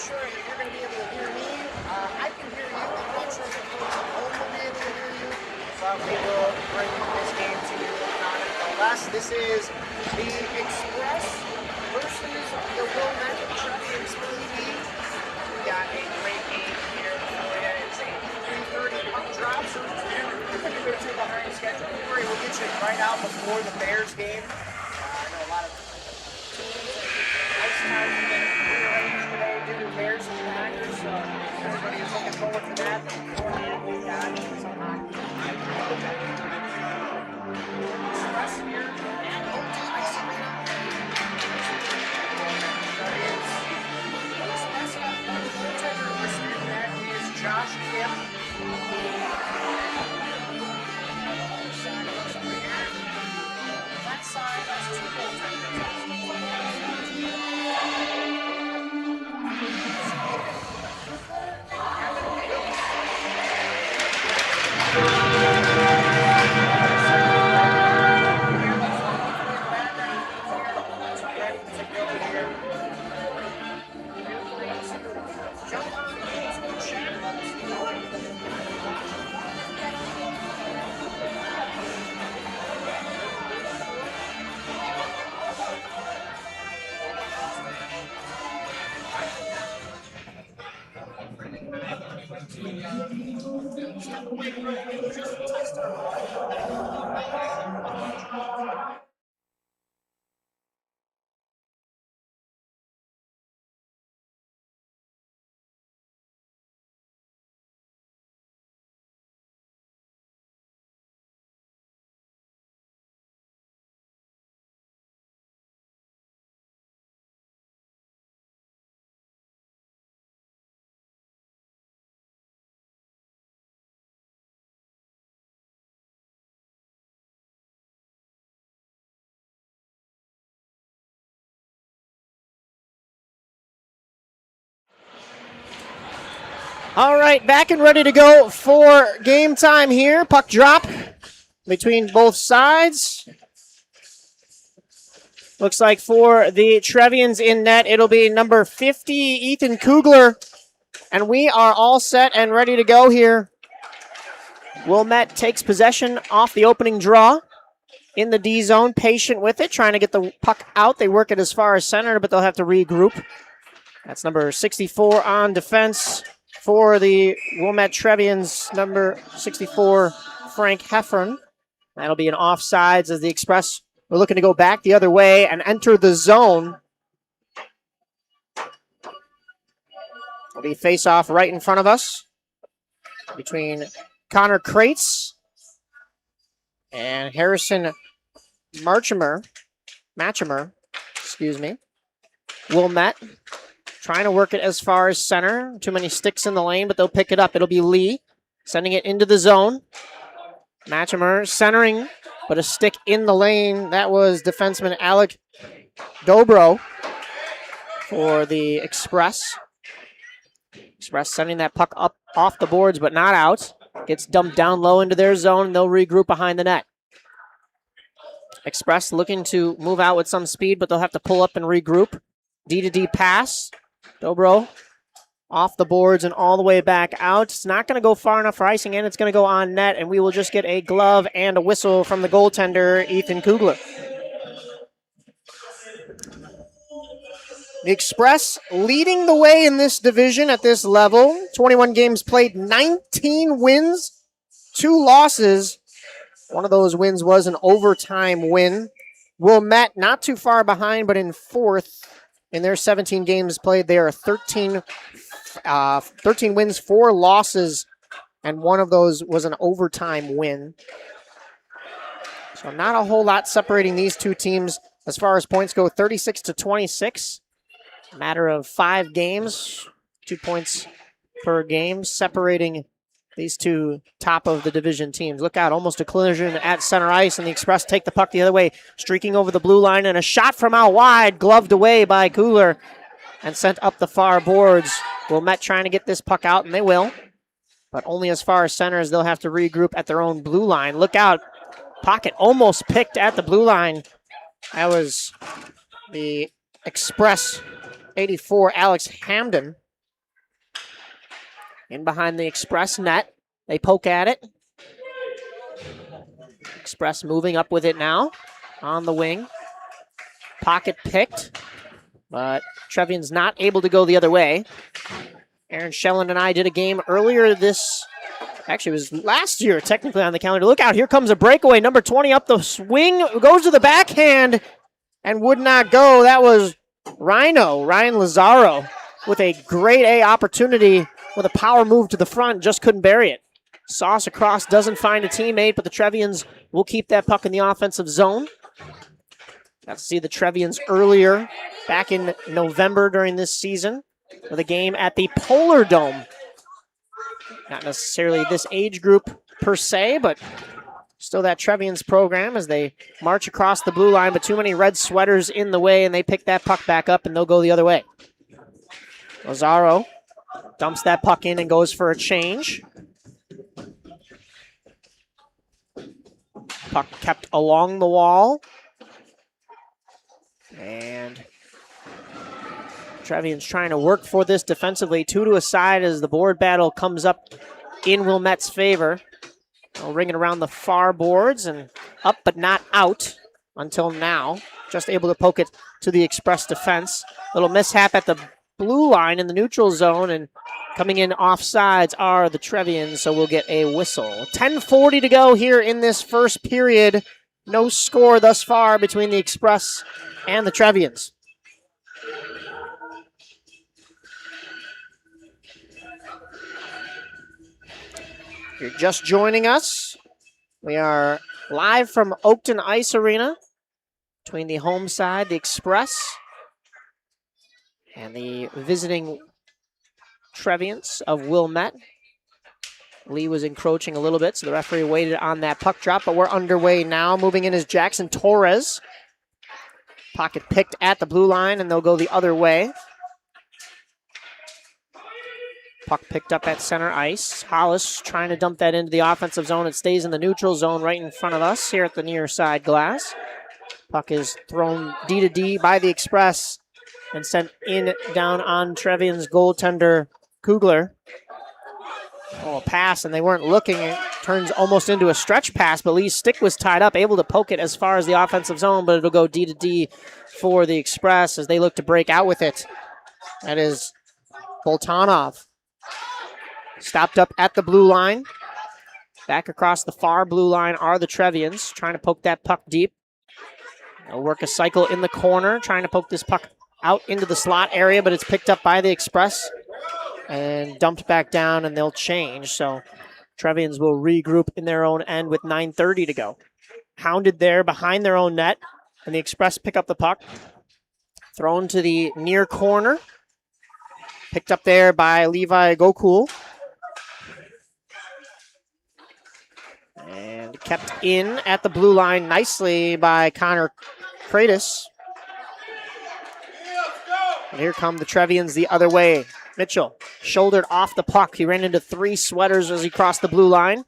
sure if you're going to be able to hear me. I can hear you. I'm not sure if the folks at home will be able to hear you. But we will bring this game to you nonetheless. This is the Express versus the Wilmette Trevins Peewee. We got a great game here for you. It's a 3:30 puck drop, so we're pretty good to behind schedule. Don't worry, we'll get you right out before the Bears game. I know a lot of teams and ice times have been rearranged today due to Bears and Packers, so everybody is looking forward to that. Beforehand, we've got some hockey. Express here at Oakton Ice Arena. Express got one goaltender listed, and that is Josh Kim. That side has two goaltenders. All right, back and ready to go for game time here. Puck drop between both sides. Looks like for the Trevians in net, it'll be number 50, Ethan Kugler. And we are all set and ready to go here. Wilmette takes possession off the opening draw in the D zone, patient with it, trying to get the puck out. They work it as far as center, but they'll have to regroup. That's number 64 on defense. For the Wilmette Trevians, number 64, Frank Heffern. That'll be an offsides as the Express are looking to go back the other way and enter the zone. It'll be face-off right in front of us between Connor Krates and Harrison Matchimer, Wilmette. Trying to work it as far as center. Too many sticks in the lane, but they'll pick it up. It'll be Lee sending it into the zone. Matchimer centering, but a stick in the lane. That was defenseman Alec Dobro for the Express. Express sending that puck up off the boards, but not out. Gets dumped down low into their zone, and they'll regroup behind the net. Express looking to move out with some speed, but they'll have to pull up and regroup. D-to-D pass. Dobro off the boards and all the way back out. It's not going to go far enough for icing, and it's going to go on net, and we will just get a glove and a whistle from the goaltender, Ethan Kugler. The Express leading the way in this division at this level. 21 games played, 19 wins, 2 losses. One of those wins was an overtime win. Wilmette not too far behind, but in 4th. In their 17 games played, they are 13 wins, 4 losses, and one of those was an overtime win. So not a whole lot separating these two teams as far as points go, 36-26. A matter of 5 games, 2 points per game, separating these two top of the division teams. Look out, almost a collision at center ice, and the Express take the puck the other way, streaking over the blue line, and a shot from out wide, gloved away by Kugler and sent up the far boards. Wilmette trying to get this puck out, and they will, but only as far as center as they'll have to regroup at their own blue line. Look out, pocket almost picked at the blue line. That was the Express 84, Alex Hamden. In behind the Express net. They poke at it. Express moving up with it now on the wing. Pocket picked, but Trevian's not able to go the other way. Aaron Shelland and I did a game earlier actually it was last year technically on the calendar. Look out, here comes a breakaway. Number 20 up the swing, goes to the backhand and would not go. That was Ryan Lazaro with a grade A opportunity with a power move to the front, just couldn't bury it. Sauce across, doesn't find a teammate, but the Trevians will keep that puck in the offensive zone. Got to see the Trevians earlier, back in November during this season, with a game at the Polar Dome. Not necessarily this age group per se, but still that Trevians program as they march across the blue line, but too many red sweaters in the way, and they pick that puck back up, and they'll go the other way. Lazaro dumps that puck in and goes for a change. Puck kept along the wall. And Trevian's trying to work for this defensively. 2 to a side as the board battle comes up in Wilmette's favor. Ringing around the far boards and up but not out until now. Just able to poke it to the Express defense. Little mishap at the blue line in the neutral zone, and coming in offsides are the Trevians, so we'll get a whistle. 10:40 to go here in this first period. No score thus far between the Express and the Trevians. If you're just joining us, we are live from Oakton Ice Arena between the home side, the Express, and the visiting Trevians of Wilmette. Lee was encroaching a little bit, so the referee waited on that puck drop, but we're underway now. Moving in is Jackson Torres. Pocket picked at the blue line, and they'll go the other way. Puck picked up at center ice. Hollis trying to dump that into the offensive zone. It stays in the neutral zone right in front of us here at the near side glass. Puck is thrown D to D by the Express and sent in down on Trevian's goaltender, Kugler. Oh, a pass, and they weren't looking. It turns almost into a stretch pass, but Lee's stick was tied up, able to poke it as far as the offensive zone, but it'll go D to D for the Express as they look to break out with it. That is Boltanov. Stopped up at the blue line. Back across the far blue line are the Trevians, trying to poke that puck deep. They'll work a cycle in the corner, trying to poke this puck out into the slot area, but it's picked up by the Express and dumped back down, and they'll change. So Trevians will regroup in their own end with 9:30 to go. Hounded there behind their own net, and the Express pick up the puck. Thrown to the near corner. Picked up there by Levi Gokul. And kept in at the blue line nicely by Connor Kratos. And here come the Trevians the other way. Mitchell shouldered off the puck. He ran into 3 sweaters as he crossed the blue line.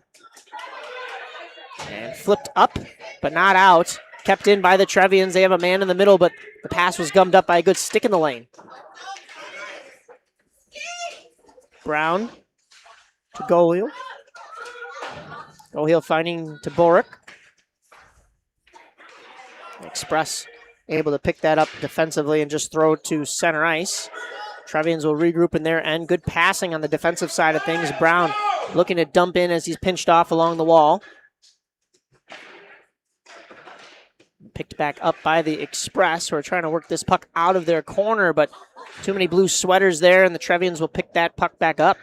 And flipped up, but not out. Kept in by the Trevians. They have a man in the middle, but the pass was gummed up by a good stick in the lane. Brown to Gohiel. Gohiel finding to Boric. Express able to pick that up defensively and just throw it to center ice. Trevians will regroup in their end. Good passing on the defensive side of things. Brown looking to dump in as he's pinched off along the wall. Picked back up by the Express, who are trying to work this puck out of their corner, but too many blue sweaters there, and the Trevians will pick that puck back up.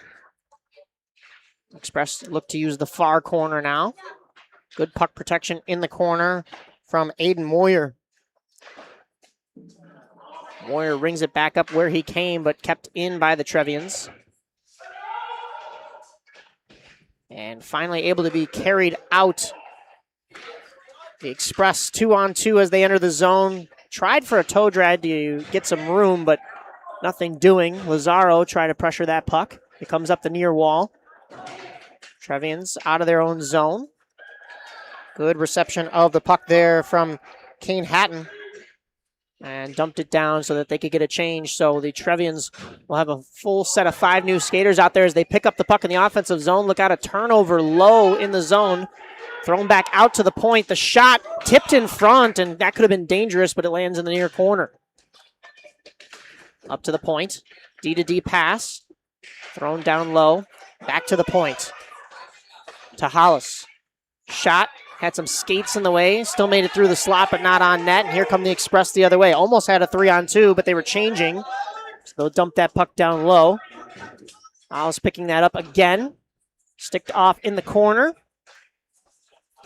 Express look to use the far corner now. Good puck protection in the corner from Aiden Moyer. Moyer rings it back up where he came, but kept in by the Trevians. And finally able to be carried out. The Express 2-on-2 as they enter the zone. Tried for a toe drag to get some room, but nothing doing. Lazaro tried to pressure that puck. It comes up the near wall. Trevians out of their own zone. Good reception of the puck there from Kane Hatton. and dumped it down so that they could get a change. So the Trevians will have a full set of 5 new skaters out there as they pick up the puck in the offensive zone. Look out, a turnover low in the zone. Thrown back out to the point. The shot tipped in front, and that could have been dangerous, but it lands in the near corner. Up to the point. D-to-D pass. Thrown down low. Back to the point. To Hollis. Shot. Had some skates in the way. Still made it through the slot, but not on net. And here come the Express the other way. Almost had a 3-on-2, but they were changing. So they'll dump that puck down low. Hollis picking that up again. Sticked off in the corner.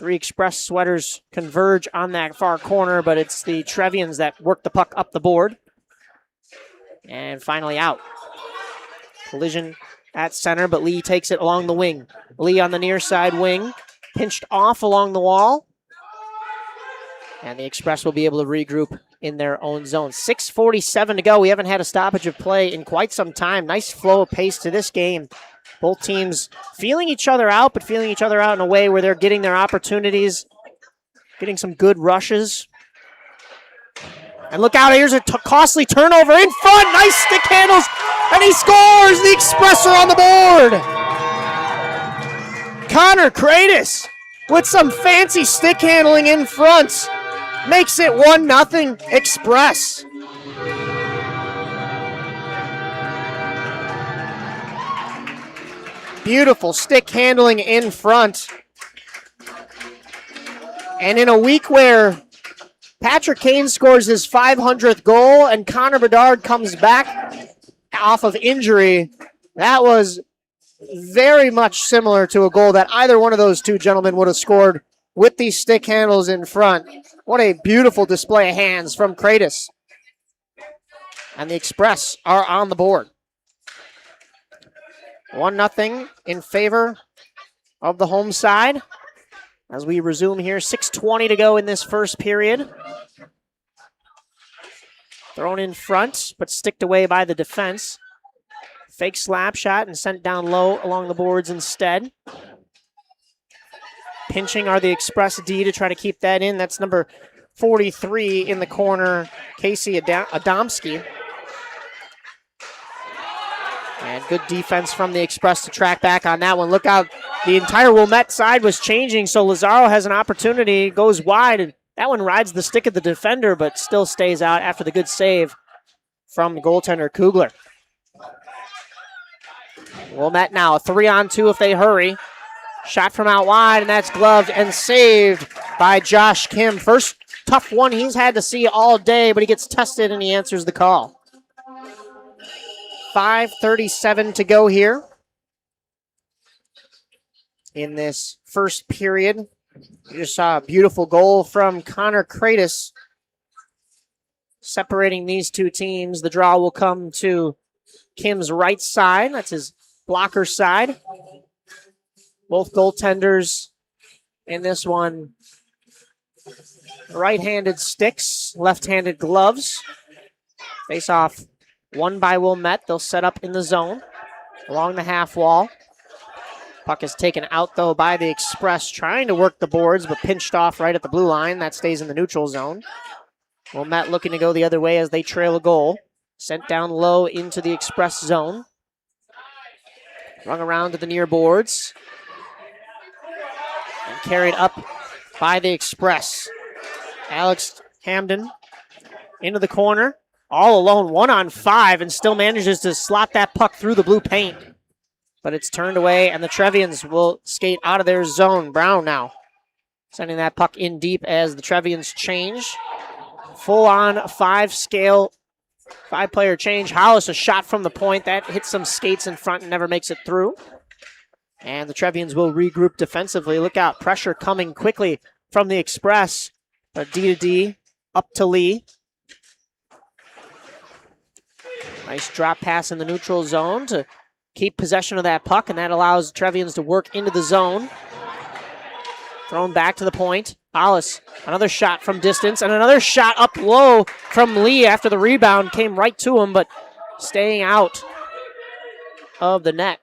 3 Express sweaters converge on that far corner, but it's the Trevians that work the puck up the board. And finally out. Collision at center, but Lee takes it along the wing. Lee on the near side wing. Pinched off along the wall. And the Express will be able to regroup in their own zone. 6:47 to go. We haven't had a stoppage of play in quite some time. Nice flow of pace to this game. Both teams feeling each other out, but feeling each other out in a way where they're getting their opportunities, getting some good rushes. And look out, here's a costly turnover in front. Nice stick handles, and he scores! The Express are on the board! Connor Kratos with some fancy stick handling in front makes it 1-0 Express. Beautiful stick handling in front. And in a week where Patrick Kane scores his 500th goal and Connor Bedard comes back off of injury, that was very much similar to a goal that either one of those two gentlemen would have scored with these stick handles in front. What a beautiful display of hands from Kratos. And the Express are on the board. 1-0 in favor of the home side as we resume here. 6:20 to go in this first period. Thrown in front, but sticked away by the defense. Fake slap shot and sent down low along the boards instead. Pinching are the Express D to try to keep that in. That's number 43 in the corner, Casey Adamski. And good defense from the Express to track back on that one. Look out, the entire Wilmette side was changing, so Lazaro has an opportunity, goes wide, and that one rides the stick of the defender, but still stays out after the good save from goaltender Kugler. Wilmette now, a 3-on-2 if they hurry. Shot from out wide, and that's gloved and saved by Josh Kim. First tough one he's had to see all day, but he gets tested and he answers the call. 5:37 to go here in this first period. You just saw a beautiful goal from Connor Kratos separating these two teams. The draw will come to Kim's right side. That's his blocker side. Both goaltenders in this one, right-handed sticks, left-handed gloves. Face off won by Wilmette. They'll set up in the zone along the half wall. Puck is taken out, though, by the Express, trying to work the boards, but pinched off right at the blue line. That stays in the neutral zone. Wilmette looking to go the other way as they trail a goal. Sent down low into the Express zone. Rung around to the near boards. And carried up by the Express. Alex Hamden into the corner. All alone, 1-on-5, and still manages to slot that puck through the blue paint. But it's turned away, and the Trevians will skate out of their zone. Brown now sending that puck in deep as the Trevians change. Full-on 5-scale, 5-player change. Hollis, a shot from the point. That hits some skates in front and never makes it through. And the Trevians will regroup defensively. Look out, pressure coming quickly from the Express. A D-to-D up to Lee. Nice drop pass in the neutral zone to keep possession of that puck, and that allows Trevians to work into the zone. Thrown back to the point. Hollis, another shot from distance, and another shot up low from Lee after the rebound came right to him, but staying out of the net.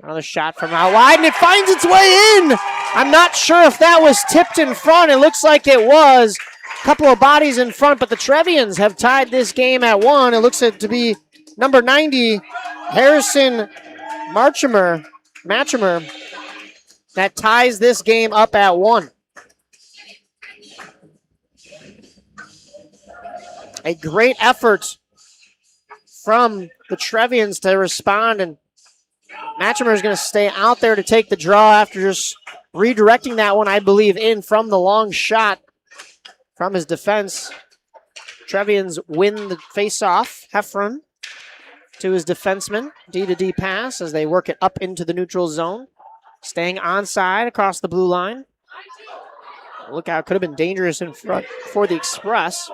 Another shot from out wide, and it finds its way in. I'm not sure if that was tipped in front. It looks like it was. couple of bodies in front, but the Trevians have tied this game at 1. It looks to be number 90, Harrison Matchimer, that ties this game up at 1. A great effort from the Trevians to respond, and Matchimer is going to stay out there to take the draw after just redirecting that one, I believe, in from the long shot from his defense. Trevians win the face-off. Heffron to his defenseman. D-to-D pass as they work it up into the neutral zone. Staying onside across the blue line. Look out, could have been dangerous in front for the Express.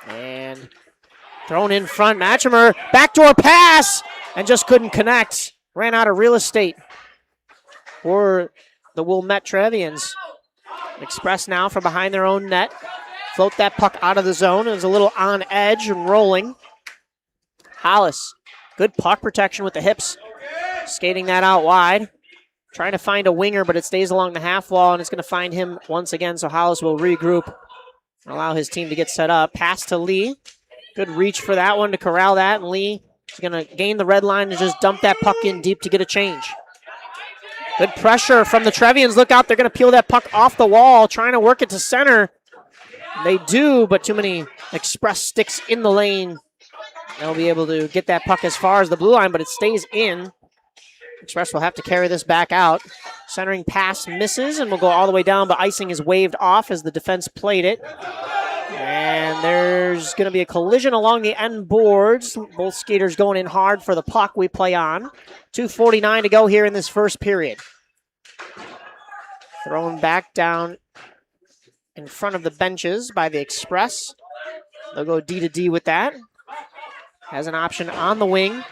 And thrown in front, Matchimer, backdoor pass, and just couldn't connect. Ran out of real estate for the Wilmette Trevians. Express now from behind their own net. Float that puck out of the zone. It was a little on edge and rolling. Hollis, good puck protection with the hips. Skating that out wide. Trying to find a winger, but it stays along the half wall, and it's going to find him once again, so Hollis will regroup. Allow his team to get set up. Pass to Lee. Good reach for that one to corral that. And Lee is going to gain the red line and just dump that puck in deep to get a change. Good pressure from the Trevians. Look out, they're going to peel that puck off the wall, trying to work it to center. They do, but too many Express sticks in the lane. They'll be able to get that puck as far as the blue line, but it stays in. Express will have to carry this back out. Centering pass misses and will go all the way down, but icing is waved off as the defense played it. And there's going to be a collision along the end boards. Both skaters going in hard for the puck. We play on. 2:49 to go here in this first period. Thrown back down in front of the benches by the Express. They'll go D-to-D with that. Has an option on the wing.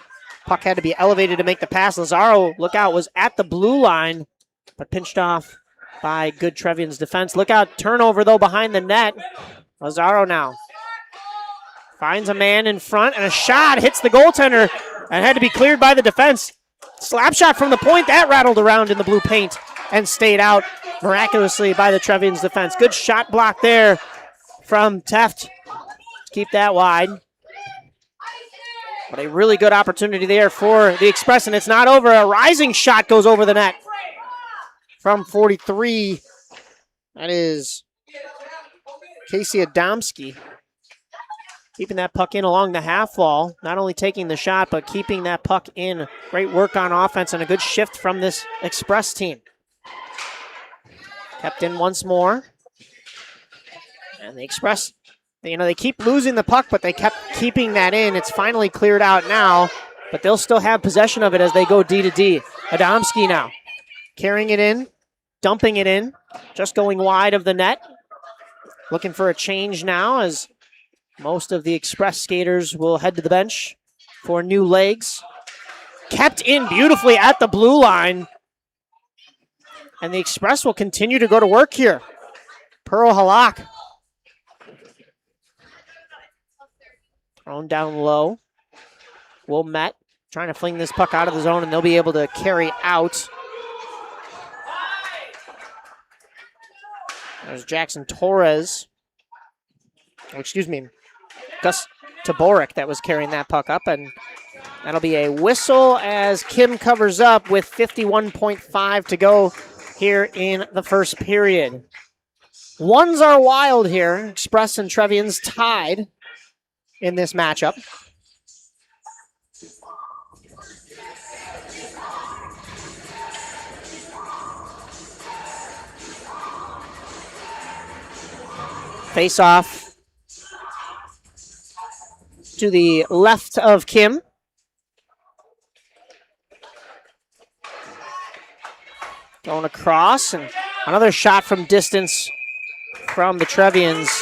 Puck had to be elevated to make the pass. Lazaro, look out, was at the blue line, but pinched off by good Trevian's defense. Look out, turnover though behind the net. Lazaro now finds a man in front, and a shot hits the goaltender and had to be cleared by the defense. Slap shot from the point, that rattled around in the blue paint and stayed out miraculously by the Trevian's defense. Good shot block there from Teft. Keep that wide. But a really good opportunity there for the Express, and it's not over. A rising shot goes over the net from 43. That is Casey Adamski. Keeping that puck in along the half wall. Not only taking the shot, but keeping that puck in. Great work on offense and a good shift from this Express team. Kept in once more. And the Express, they keep losing the puck, but they kept keeping that in. It's finally cleared out now, but they'll still have possession of it as they go D-to-D. Adamski now carrying it in, dumping it in, just going wide of the net. Looking for a change now as most of the Express skaters will head to the bench for new legs. Kept in beautifully at the blue line. And the Express will continue to go to work here. Pearl Halak. Thrown down low. Wilmette trying to fling this puck out of the zone, and they'll be able to carry out. There's Jackson Torres. Oh, excuse me. Gus Taborek that was carrying that puck up, and that'll be a whistle as Kim covers up with 51.5 to go here in the first period. Ones are wild here. Express and Trevians tied in this matchup. Face off to the left of Kim. Going across, and another shot from distance from the Trevians.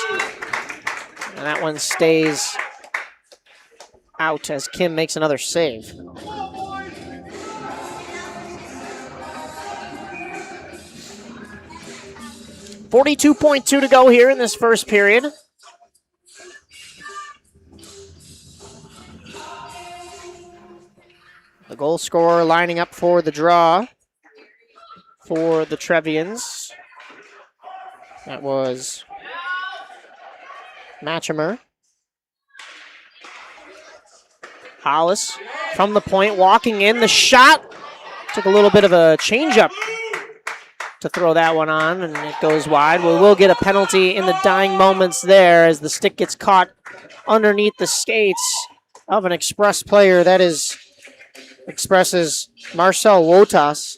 And that one stays out as Kim makes another save. .2 to go here in this first period. The goal scorer lining up for the draw for the Trevians. That was Matchimer. Hollis from the point, walking in. The shot took a little bit of a changeup to throw that one on, and it goes wide. We will get a penalty in the dying moments there as the stick gets caught underneath the skates of an Express player. That is Express's Marcel Wotas.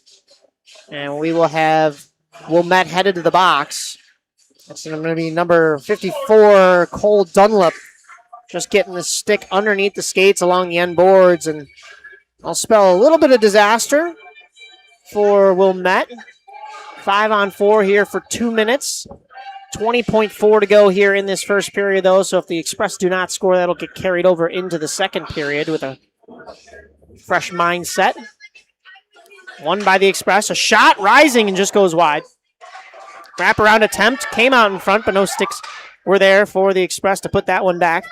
And we will have Wilmette headed to the box. That's going to be number 54, Cole Dunlop, just getting the stick underneath the skates along the end boards. And I'll spell a little bit of disaster for Wilmette. 5-on-4 here for 2 minutes. 20.4 to go here in this first period, though. So if the Express do not score, that'll get carried over into the second period with a fresh mindset. Won by the Express. A shot rising and just goes wide. Wraparound attempt came out in front, but no sticks were there for the Express to put that one back.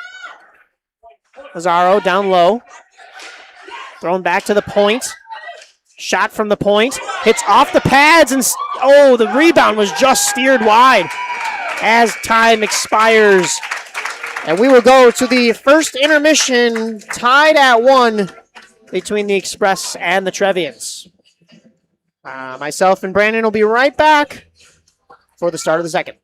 Lazaro down low. Thrown back to the point. Shot from the point. Hits off the pads, and the rebound was just steered wide as time expires. And we will go to the first intermission, tied at 1 between the Express and the Trevians. Myself and Brandon will be right back for the start of the second.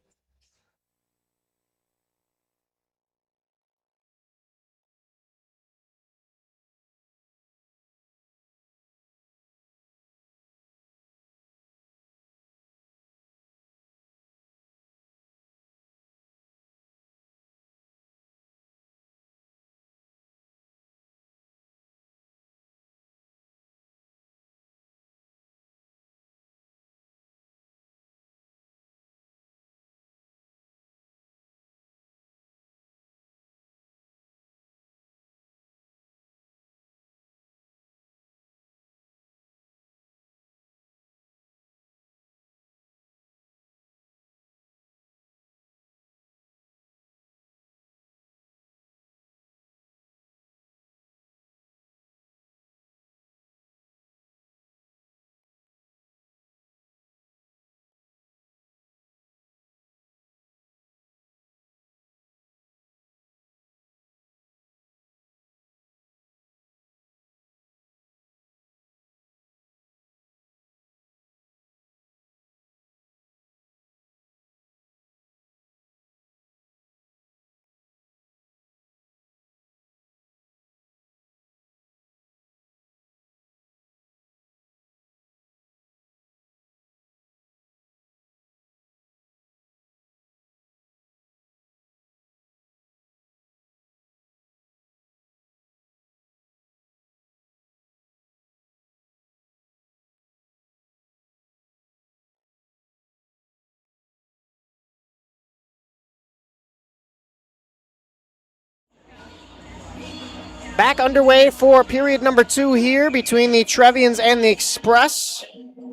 Back underway for period number 2 here between the Trevians and the Express.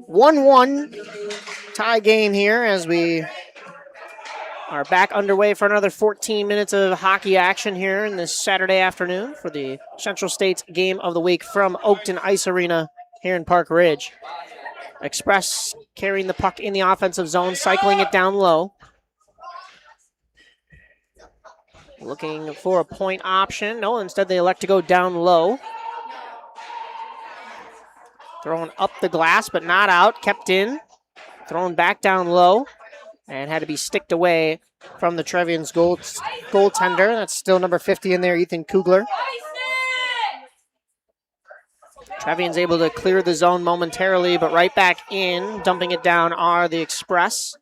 1-1 tie game here as we are back underway for another 14 minutes of hockey action here in this Saturday afternoon for the Central States Game of the Week from Oakton Ice Arena here in Park Ridge. Express carrying the puck in the offensive zone, cycling it down low. Looking for a point option. No, instead they elect to go down low. Throwing up the glass, but not out. Kept in. Thrown back down low. And had to be sticked away from the Trevians goaltender. That's still number 50 in there, Ethan Kugler. Trevians able to clear the zone momentarily, but right back in. Dumping it down are the Express.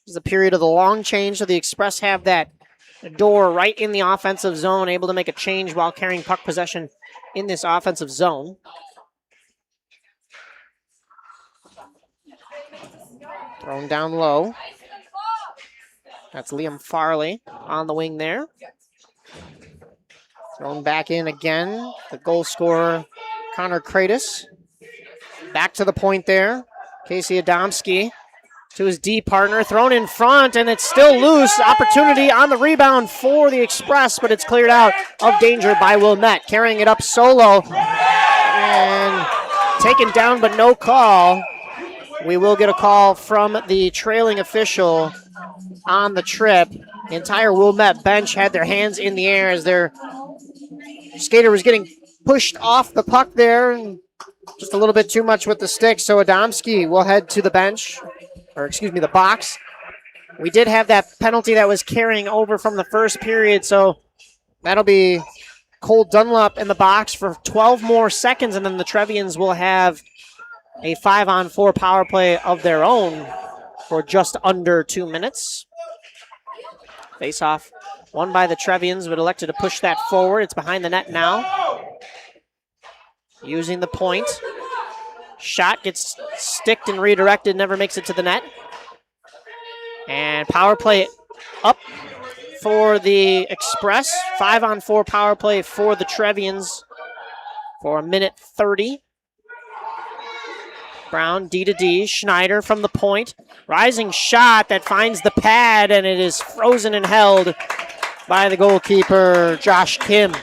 This is a period of the long change, so the Express have that door right in the offensive zone, able to make a change while carrying puck possession in this offensive zone. Thrown down low. That's Liam Farley on the wing there. Thrown back in again. The goal scorer, Connor Kratos. Back to the point there. Casey Adamski to his D partner, thrown in front, and it's still loose. Opportunity on the rebound for the Express, but it's cleared out of danger by Wilmette. Carrying it up solo and taken down, but no call. We will get a call from the trailing official on the trip. The entire Wilmette bench had their hands in the air as their skater was getting pushed off the puck there, and just a little bit too much with the stick. So Adamski will head to the bench, or excuse me, the box. We did have that penalty that was carrying over from the first period, so that'll be Cole Dunlop in the box for 12 more seconds, and then the Trevians will have a 5-on-4 power play of their own for just under 2 minutes. Face-off won by the Trevians, but elected to push that forward. It's behind the net now. Using the point. Shot gets sticked and redirected, never makes it to the net. And power play up for the Express. 5-on-4 power play for the Trevians for 1:30. Brown, D to D. Schneider from the point. Rising shot that finds the pad, and it is frozen and held by the goalkeeper, Josh Kim.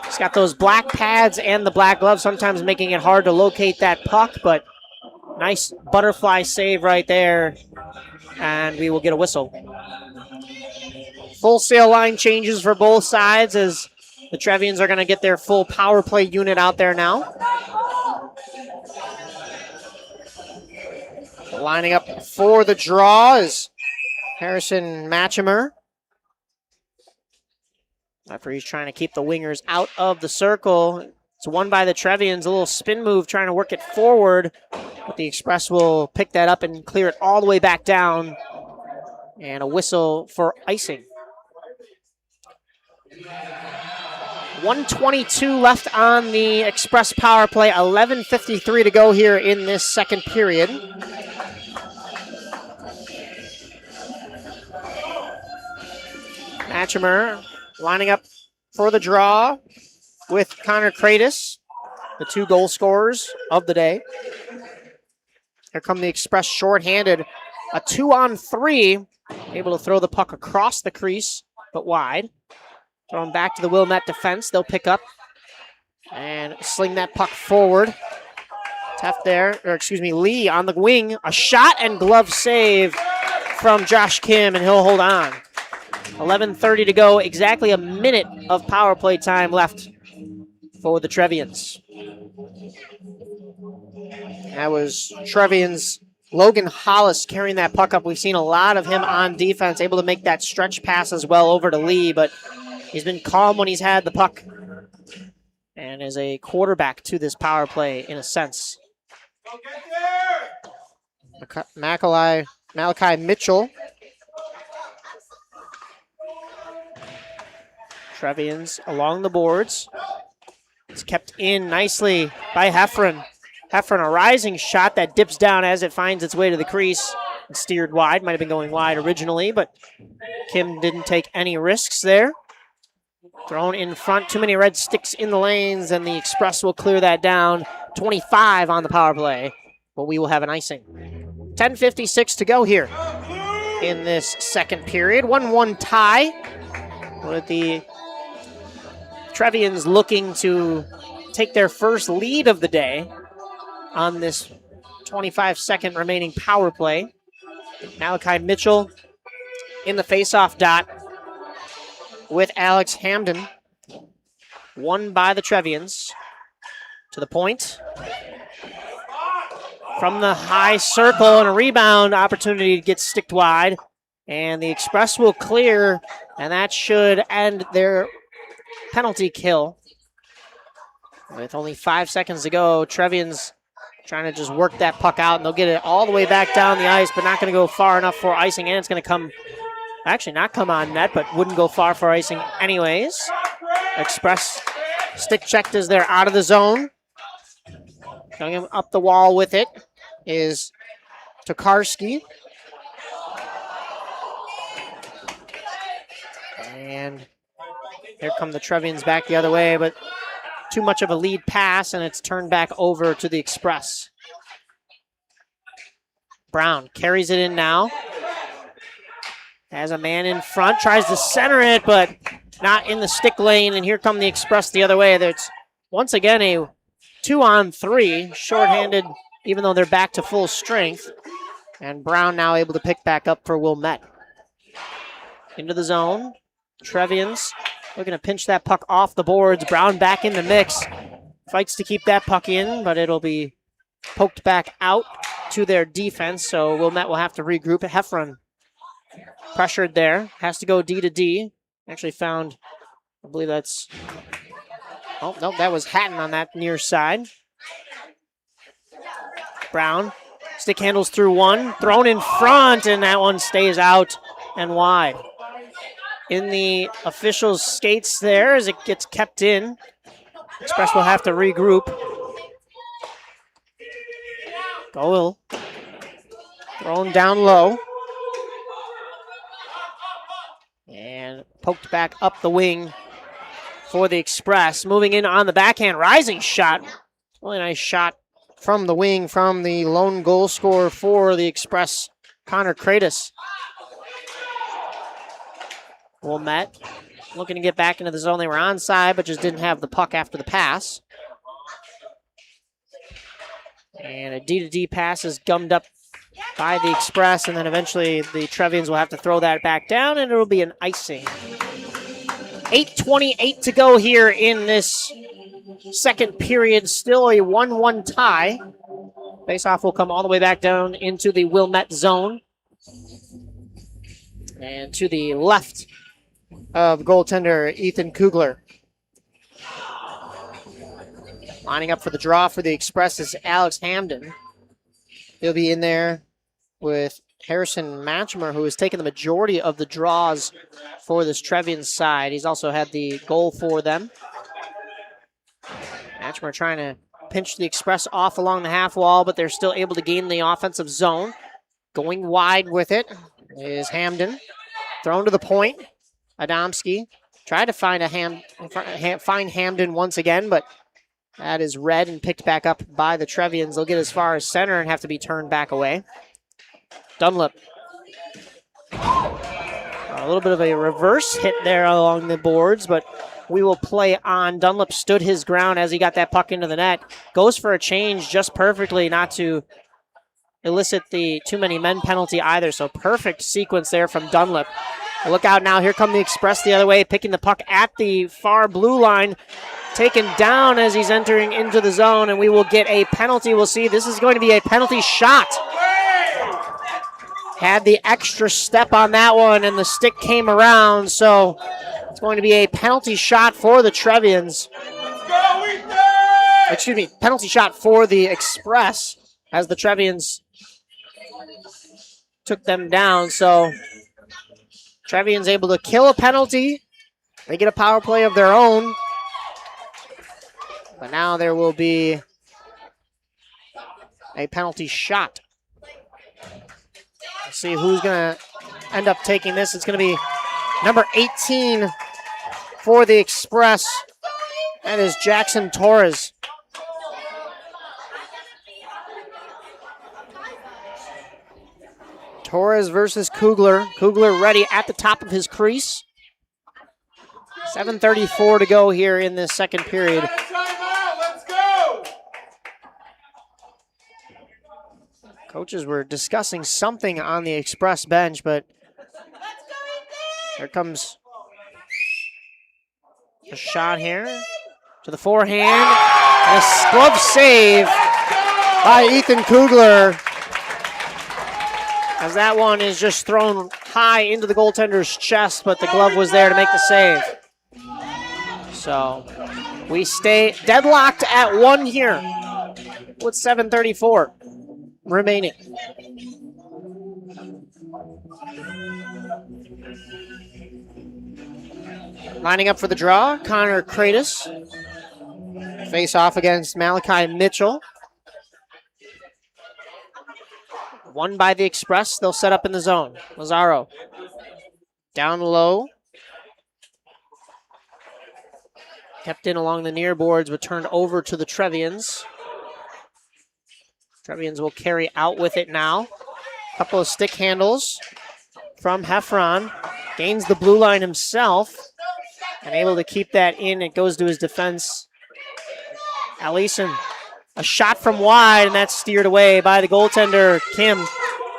He's got those black pads and the black gloves, sometimes making it hard to locate that puck, but nice butterfly save right there, and we will get a whistle. Full sail line changes for both sides as the Trevians are going to get their full power play unit out there now. Lining up for the draw is Harrison Matchimer. Referee's trying to keep the wingers out of the circle. It's won by the Trevians. A little spin move trying to work it forward, but the Express will pick that up and clear it all the way back down. And a whistle for icing. 1:22 left on the Express power play. 11:53 to go here in this second period. Matchimer lining up for the draw with Connor Kratos, the 2 goal scorers of the day. Here come the Express shorthanded. A 2-on-3, able to throw the puck across the crease, but wide. Thrown back to the Wilmette defense. They'll pick up and sling that puck forward. Tough there, or excuse me, Lee on the wing. A shot and glove save from Josh Kim, and he'll hold on. 11:30 to go, exactly a minute of power play time left for the Trevians. That was Trevians' Logan Hollis carrying that puck up. We've seen a lot of him on defense, able to make that stretch pass as well over to Lee, but he's been calm when he's had the puck and is a quarterback to this power play in a sense. Malachi Mitchell. Trevians along the boards. It's kept in nicely by Heffron. Heffron, a rising shot that dips down as it finds its way to the crease and steered wide. Might have been going wide originally, but Kim didn't take any risks there. Thrown in front, too many red sticks in the lanes, and the Express will clear that down. 25 on the power play, but we will have an icing. 10:56 to go here in this second period. 1-1 tie with the Trevians looking to take their first lead of the day on this 25-second remaining power play. Malachi Mitchell in the face-off dot with Alex Hamden. Won by the Trevians. To the point. From the high circle, and a rebound opportunity gets sticked wide. And the Express will clear, and that should end their penalty kill. With only 5 seconds to go, Trevians trying to just work that puck out, and they'll get it all the way back down the ice, but not going to go far enough for icing, and it's going to come, actually not come on net, but wouldn't go far for icing anyways. Express stick checked as they're out of the zone. Coming up the wall with it is Tokarski. And here come the Trevians back the other way, but too much of a lead pass, and it's turned back over to the Express. Brown carries it in now. Has a man in front, tries to center it, but not in the stick lane, and here come the Express the other way. There's once again a 2-on-3, shorthanded, even though they're back to full strength. And Brown now able to pick back up for Wilmette. into the zone. Trevians looking to pinch that puck off the boards. Brown back in the mix. Fights to keep that puck in, but it'll be poked back out to their defense, so Wilmette will have to regroup. Heffron pressured there. Has to go D to D. Actually found, I believe that's, oh, no, that was Hatton on that near side. Brown, stick handles through one, thrown in front, and that one stays out and wide. In the officials' skates there as it gets kept in. Express will have to regroup. Goal thrown down low. And poked back up the wing for the Express. Moving in on the backhand, rising shot. Really nice shot from the wing from the lone goal scorer for the Express, Connor Kratos. Wilmette looking to get back into the zone. They were onside, but just didn't have the puck after the pass. And a D-to-D pass is gummed up by the Express, and then eventually the Trevians will have to throw that back down, and it'll be an icing. 8:28 to go here in this second period. Still a 1-1 tie. Faceoff will come all the way back down into the Wilmette zone. And to the left of goaltender Ethan Kugler. Lining up for the draw for the Express is Alex Hamden. He'll be in there with Harrison Matchmer, who has taken the majority of the draws for this Trevian side. He's also had the goal for them. Matchmer trying to pinch the Express off along the half wall, but they're still able to gain the offensive zone. Going wide with it is Hamden. Thrown to the point. Adamski tried to find find Hamden once again, but that is read and picked back up by the Trevians. They'll get as far as center and have to be turned back away. Dunlop. A little bit of a reverse hit there along the boards, but we will play on. Dunlop stood his ground as he got that puck into the net. Goes for a change just perfectly, not to elicit the too many men penalty either, so perfect sequence there from Dunlop. Look out now, here come the Express the other way, picking the puck at the far blue line. Taken down as he's entering into the zone, and we will get a penalty. We'll see, this is going to be a penalty shot. Had the extra step on that one, and the stick came around, so it's going to be a penalty shot for the Trevians. Excuse me, penalty shot for the Express as the Trevians took them down. So Trevians able to kill a penalty. They get a power play of their own. But now there will be a penalty shot. Let's see who's going to end up taking this. It's going to be number 18 for the Express. That is Jackson Torres. Torres versus Kugler. Kugler ready at the top of his crease. 7:34 to go here in this second period. Let's go! Coaches were discussing something on the Express bench, but here comes a shot here to the forehand. And a glove save by Ethan Kugler, as that one is just thrown high into the goaltender's chest, but the glove was there to make the save. So we stay deadlocked at 1 here with 7:34 remaining. Lining up for the draw, Connor Kratos. Face off against Malachi Mitchell. Won by the Express. They'll set up in the zone. Lazaro down low. Kept in along the near boards, but turned over to the Trevians. Trevians will carry out with it now. Couple of stick handles from Heffron. Gains the blue line himself and able to keep that in. It goes to his defense. Allison, a shot from wide, and that's steered away by the goaltender, Kim.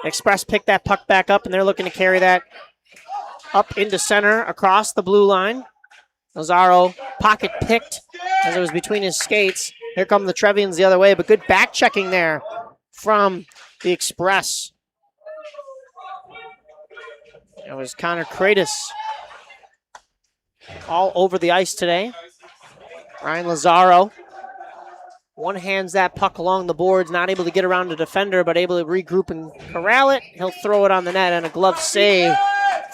Express picked that puck back up, and they're looking to carry that up into center across the blue line. Lazaro pocket picked as it was between his skates. Here come the Trevians the other way, but good back checking there from the Express. It was Connor Kratos all over the ice today. Ryan Lazaro one-hands that puck along the boards, not able to get around the defender, but able to regroup and corral it. He'll throw it on the net, and a glove save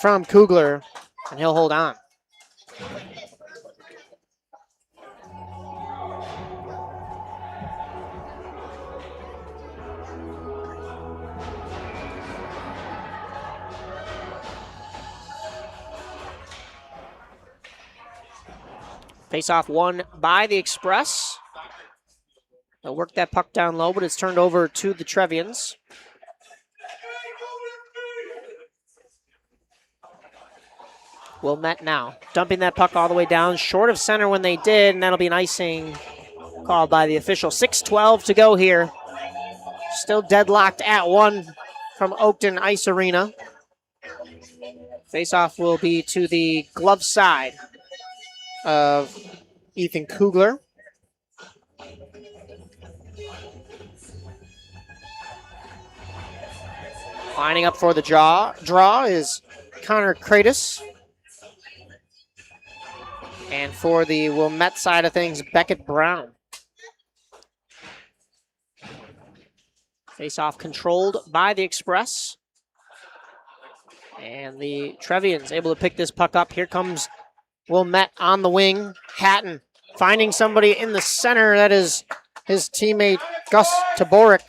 from Kugler, and he'll hold on. Face-off won by the Express. They'll work that puck down low, but it's turned over to the Trevians. Wilmette now dumping that puck all the way down, short of center when they did, and that'll be an icing called by the official. 6:12 to go here. Still deadlocked at 1 from Oakton Ice Arena. Face-off will be to the glove side of Ethan Kugler. Lining up for the draw is Connor Kratos. And for the Wilmette side of things, Beckett Brown. Face-off controlled by the Express. And the Trevians able to pick this puck up. Here comes Wilmette on the wing. Hatton finding somebody in the center. That is his teammate, Gus Taborik.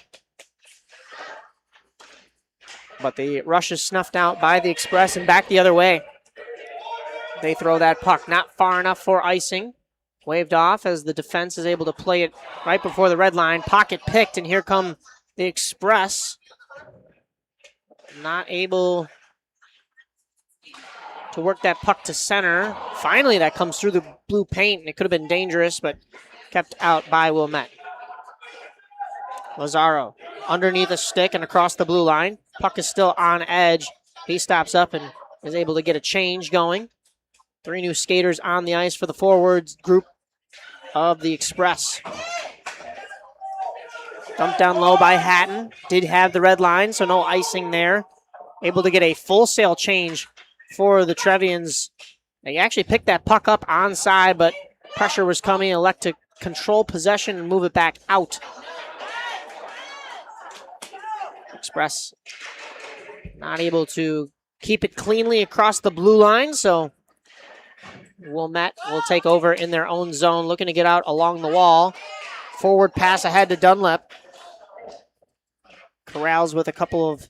But the rush is snuffed out by the Express and back the other way. They throw that puck not far enough for icing. Waved off as the defense is able to play it right before the red line. Pocket picked, and here come the Express. Not able to work that puck to center. Finally, that comes through the blue paint, and it could have been dangerous, but kept out by Wilmette. Lazaro underneath a stick and across the blue line. Puck is still on edge. He stops up and is able to get a change going. 3 new skaters on the ice for the forwards group of the Express. Dumped down low by Hatton. Did have the red line, so no icing there. Able to get a full sail change for the Trevians. They actually picked that puck up onside, but pressure was coming. Elect to control possession and move it back out. Express not able to keep it cleanly across the blue line, so Wilmette will take over in their own zone, looking to get out along the wall. Forward pass ahead to Dunlap. Corrals with a couple of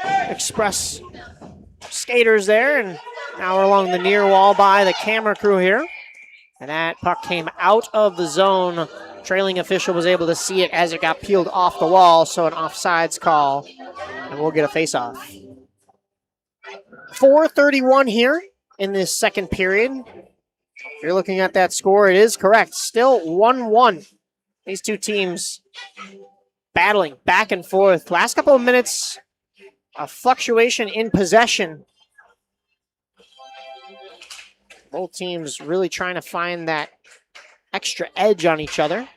Express skaters there, and now we're along the near wall by the camera crew here. And that puck came out of the zone. Trailing official was able to see it as it got peeled off the wall, so an offsides call, and we'll get a face-off. 4:31 here in this second period. If you're looking at that score, it is correct. Still 1-1. These two teams battling back and forth. Last couple of minutes, a fluctuation in possession. Both teams really trying to find that extra edge on each other.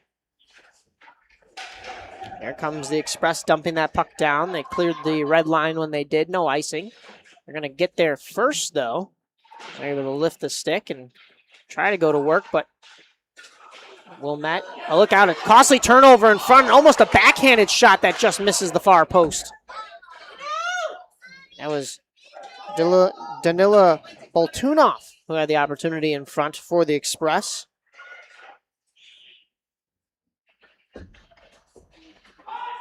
There comes the Express dumping that puck down. They cleared the red line when they did. No icing. They're going to get there first, though. They're able to lift the stick and try to go to work, but Wilmette, look out, a costly turnover in front, almost a backhanded shot that just misses the far post. That was Danila Boltunov who had the opportunity in front for the Express.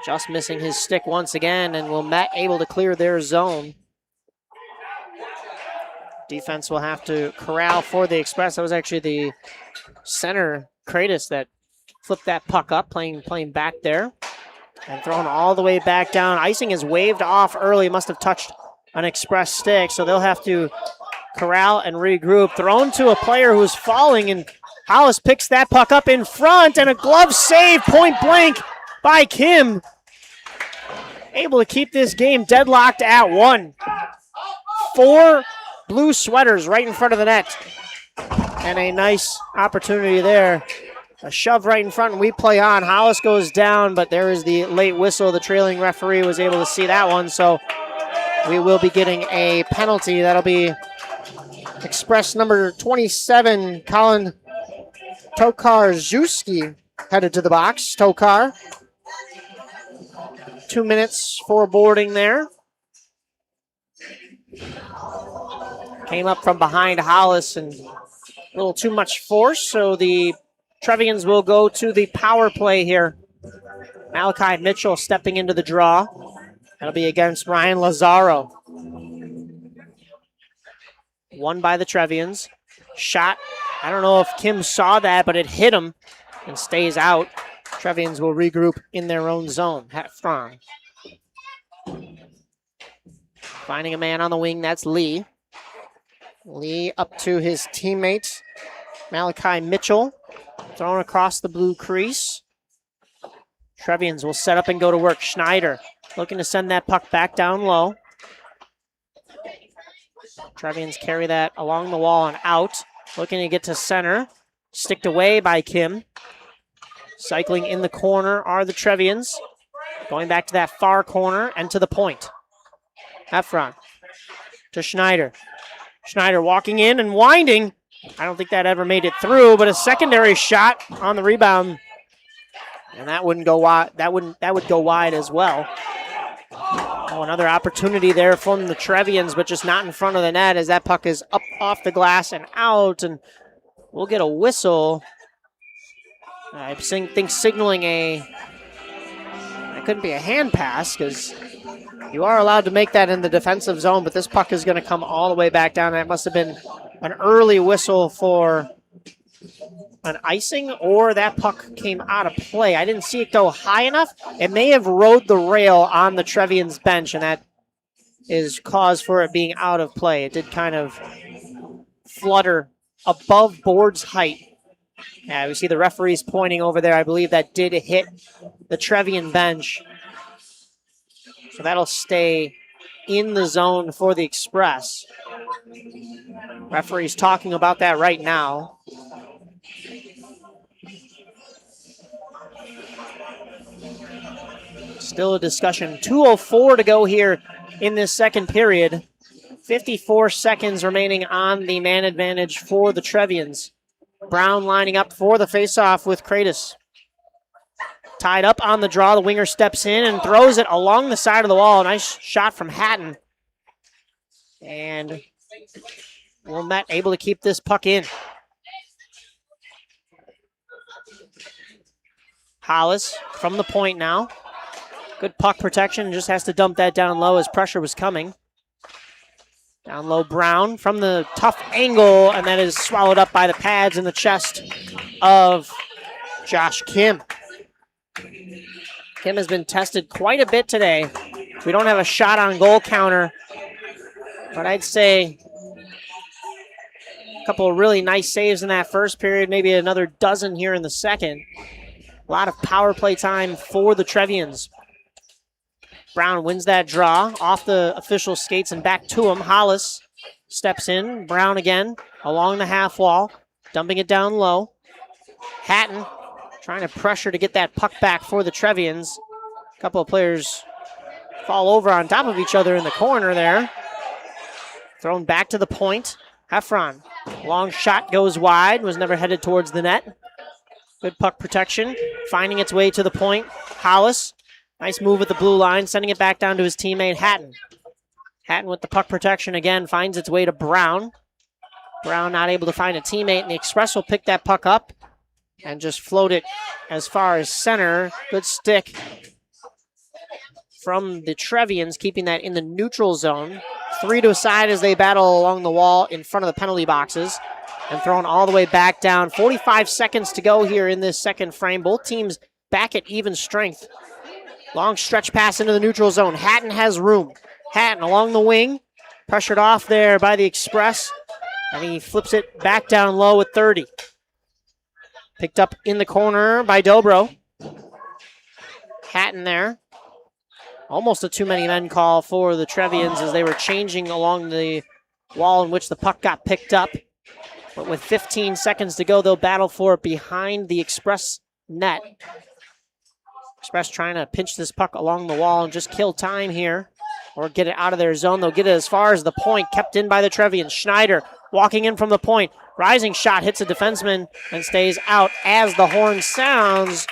Just missing his stick once again, and Wilmette able to clear their zone. Defense will have to corral for the Express. That was actually the center, Kratos, that flipped that puck up, playing back there. And thrown all the way back down. Icing is waved off early. Must have touched an Express stick, so they'll have to corral and regroup. Thrown to a player who's falling, and Hollis picks that puck up in front, and a glove save, point blank, by Kim. Able to keep this game deadlocked at 1. blue sweaters right in front of the net. And a nice opportunity there. A shove right in front, and we play on. Hollis goes down, but there is the late whistle. The trailing referee was able to see that one, so we will be getting a penalty. That'll be Express number 27, Colin Tokarczewski, headed to the box. Tokar. 2 minutes for boarding there. Came up from behind Hollis and a little too much force, so the Trevians will go to the power play here. Malachi Mitchell stepping into the draw. That'll be against Ryan Lazaro. Won by the Trevians. Shot, I don't know if Kim saw that, but it hit him and stays out. Trevians will regroup in their own zone. Heffron. Finding a man on the wing, that's Lee. Lee up to his teammate, Malachi Mitchell. Thrown across the blue crease. Trevians will set up and go to work. Schneider looking to send that puck back down low. Trevians carry that along the wall and out. Looking to get to center. Sticked away by Kim. Cycling in the corner are the Trevians. Going back to that far corner and to the point. Heffron to Schneider. Schneider walking in and winding. I don't think that ever made it through, but a secondary shot on the rebound. And that wouldn't go wide. That would go wide as well. Oh, another opportunity there from the Trevians, but just not in front of the net as that puck is up off the glass and out, and we'll get a whistle. I think signaling that couldn't be a hand pass because you are allowed to make that in the defensive zone, but this puck is going to come all the way back down. That must have been an early whistle for an icing, or that puck came out of play. I didn't see it go high enough. It may have rode the rail on the Trevians bench, and that is cause for it being out of play. It did kind of flutter above board's height. Yeah, we see the referees pointing over there. I believe that did hit the Trevian bench. So that'll stay in the zone for the Express. Referee's talking about that right now. Still a discussion. 2:04 to go here in this second period. 54 seconds remaining on the man advantage for the Trevians. Brown lining up for the faceoff with Kratos. Tied up on the draw. The winger steps in and throws it along the side of the wall. Nice shot from Hatton. And Wilmette able to keep this puck in. Hollis from the point now. Good puck protection. Just has to dump that down low as pressure was coming. Down low, Brown from the tough angle, and that is swallowed up by the pads in the chest of Josh Kim. Kim has been tested quite a bit today. We don't have a shot on goal counter, but I'd say a couple of really nice saves in that first period, maybe another dozen here in the second. A lot of power play time for the Trevians. Brown wins that draw off the official skates and back to him. Hollis steps in. Brown again along the half wall, dumping it down low. Hatton trying to pressure to get that puck back for the Trevians. A couple of players fall over on top of each other in the corner there. Thrown back to the point. Heffron. Long shot goes wide, was never headed towards the net. Good puck protection. Finding its way to the point. Hollis. Nice move at the blue line, sending it back down to his teammate Hatton. Hatton with the puck protection again, finds its way to Brown. Brown not able to find a teammate, and the Express will pick that puck up and just float it as far as center. Good stick from the Trevians, keeping that in the neutral zone. 3 to a side as they battle along the wall in front of the penalty boxes. And thrown all the way back down. 45 seconds to go here in this second frame. Both teams back at even strength. Long stretch pass into the neutral zone. Hatton has room. Hatton along the wing. Pressured off there by the Express. And he flips it back down low with 30. Picked up in the corner by Dobro. Hatton there. Almost a too many men call for the Trevians as they were changing along the wall in which the puck got picked up. But with 15 seconds to go, they'll battle for it behind the Express net. Express trying to pinch this puck along the wall and just kill time here, or get it out of their zone. They'll get it as far as the point, kept in by the Trevians. Schneider walking in from the point. Rising shot hits a defenseman and stays out as the horn sounds.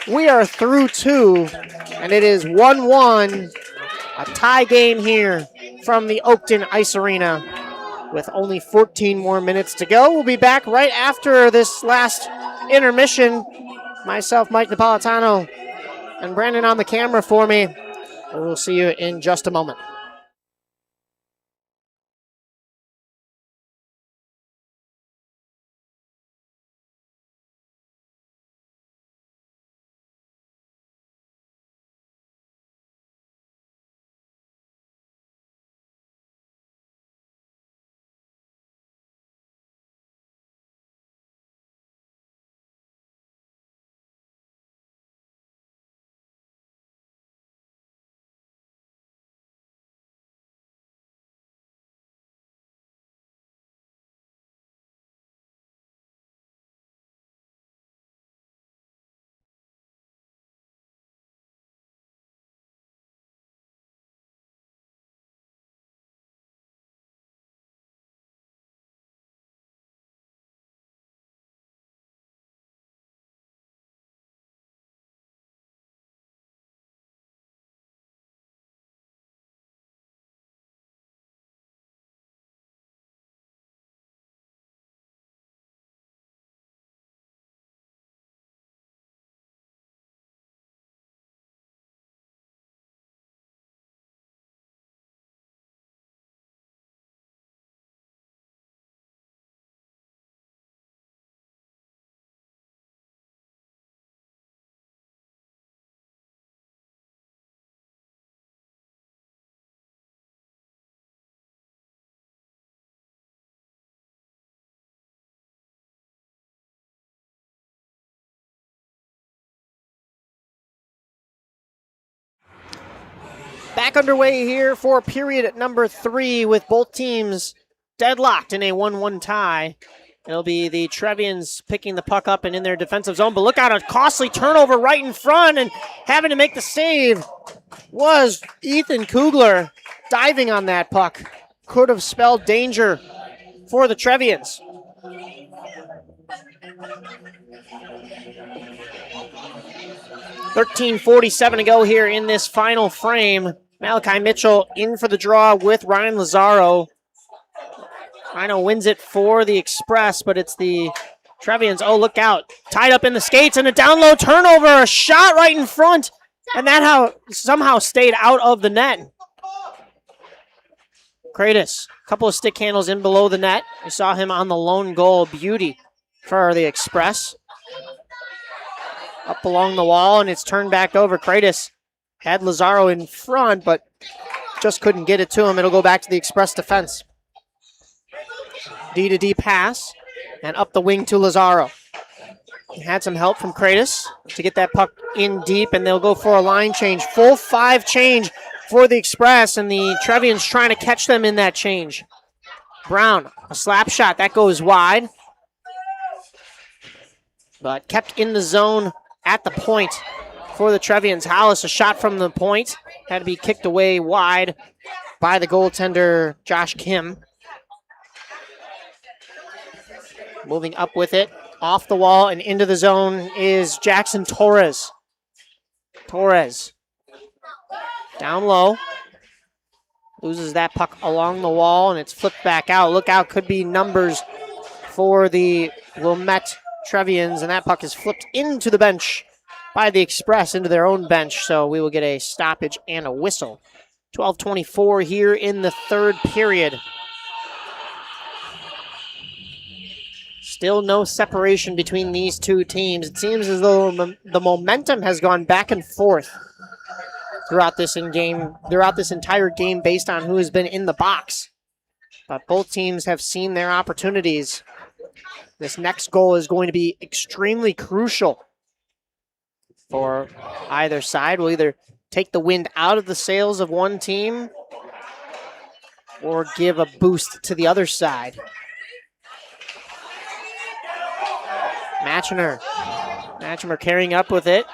We are through 2, and it is 1-1. A tie game here from the Oakton Ice Arena with only 14 more minutes to go. We'll be back right after this last intermission. Myself, Mike Napolitano, and Brandon on the camera for me. We'll see you in just a moment. Back underway here for period number 3 with both teams deadlocked in a 1-1 tie. It'll be the Trevians picking the puck up and in their defensive zone, but look out, a costly turnover right in front, and having to make the save was Ethan Kugler diving on that puck. Could have spelled danger for the Trevians. .47 to go here in this final frame. Malachi Mitchell in for the draw with Ryan Lazaro. Rhino wins it for the Express, but it's the Trevians. Oh, look out. Tied up in the skates and a down low turnover. A shot right in front. And that somehow stayed out of the net. Kratos, a couple of stick handles in below the net. We saw him on the lone goal. Beauty for the Express. Up along the wall, and it's turned back over. Kratos had Lazaro in front, but just couldn't get it to him. It'll go back to the Express defense. D-to-D pass, and up the wing to Lazaro. He had some help from Kratos to get that puck in deep, and they'll go for a line change. Full 5 change for the Express, and the Trevians trying to catch them in that change. Brown, a slap shot. That goes wide, but kept in the zone at the point for the Trevians. Hollis, a shot from the point. Had to be kicked away wide by the goaltender, Josh Kim. Moving up with it, off the wall and into the zone is Jackson Torres. Torres, down low. Loses that puck along the wall, and it's flipped back out. Look out, could be numbers for the Wilmette Trevians, and that puck is flipped into the bench by the Express, into their own bench, so we will get a stoppage and a whistle. 12:24 here in the third period. Still no separation between these two teams. It seems as though the momentum has gone back and forth throughout this entire game based on who has been in the box. But both teams have seen their opportunities. This next goal is going to be extremely crucial for either side. Will either take the wind out of the sails of one team or give a boost to the other side. Matchimer carrying up with it.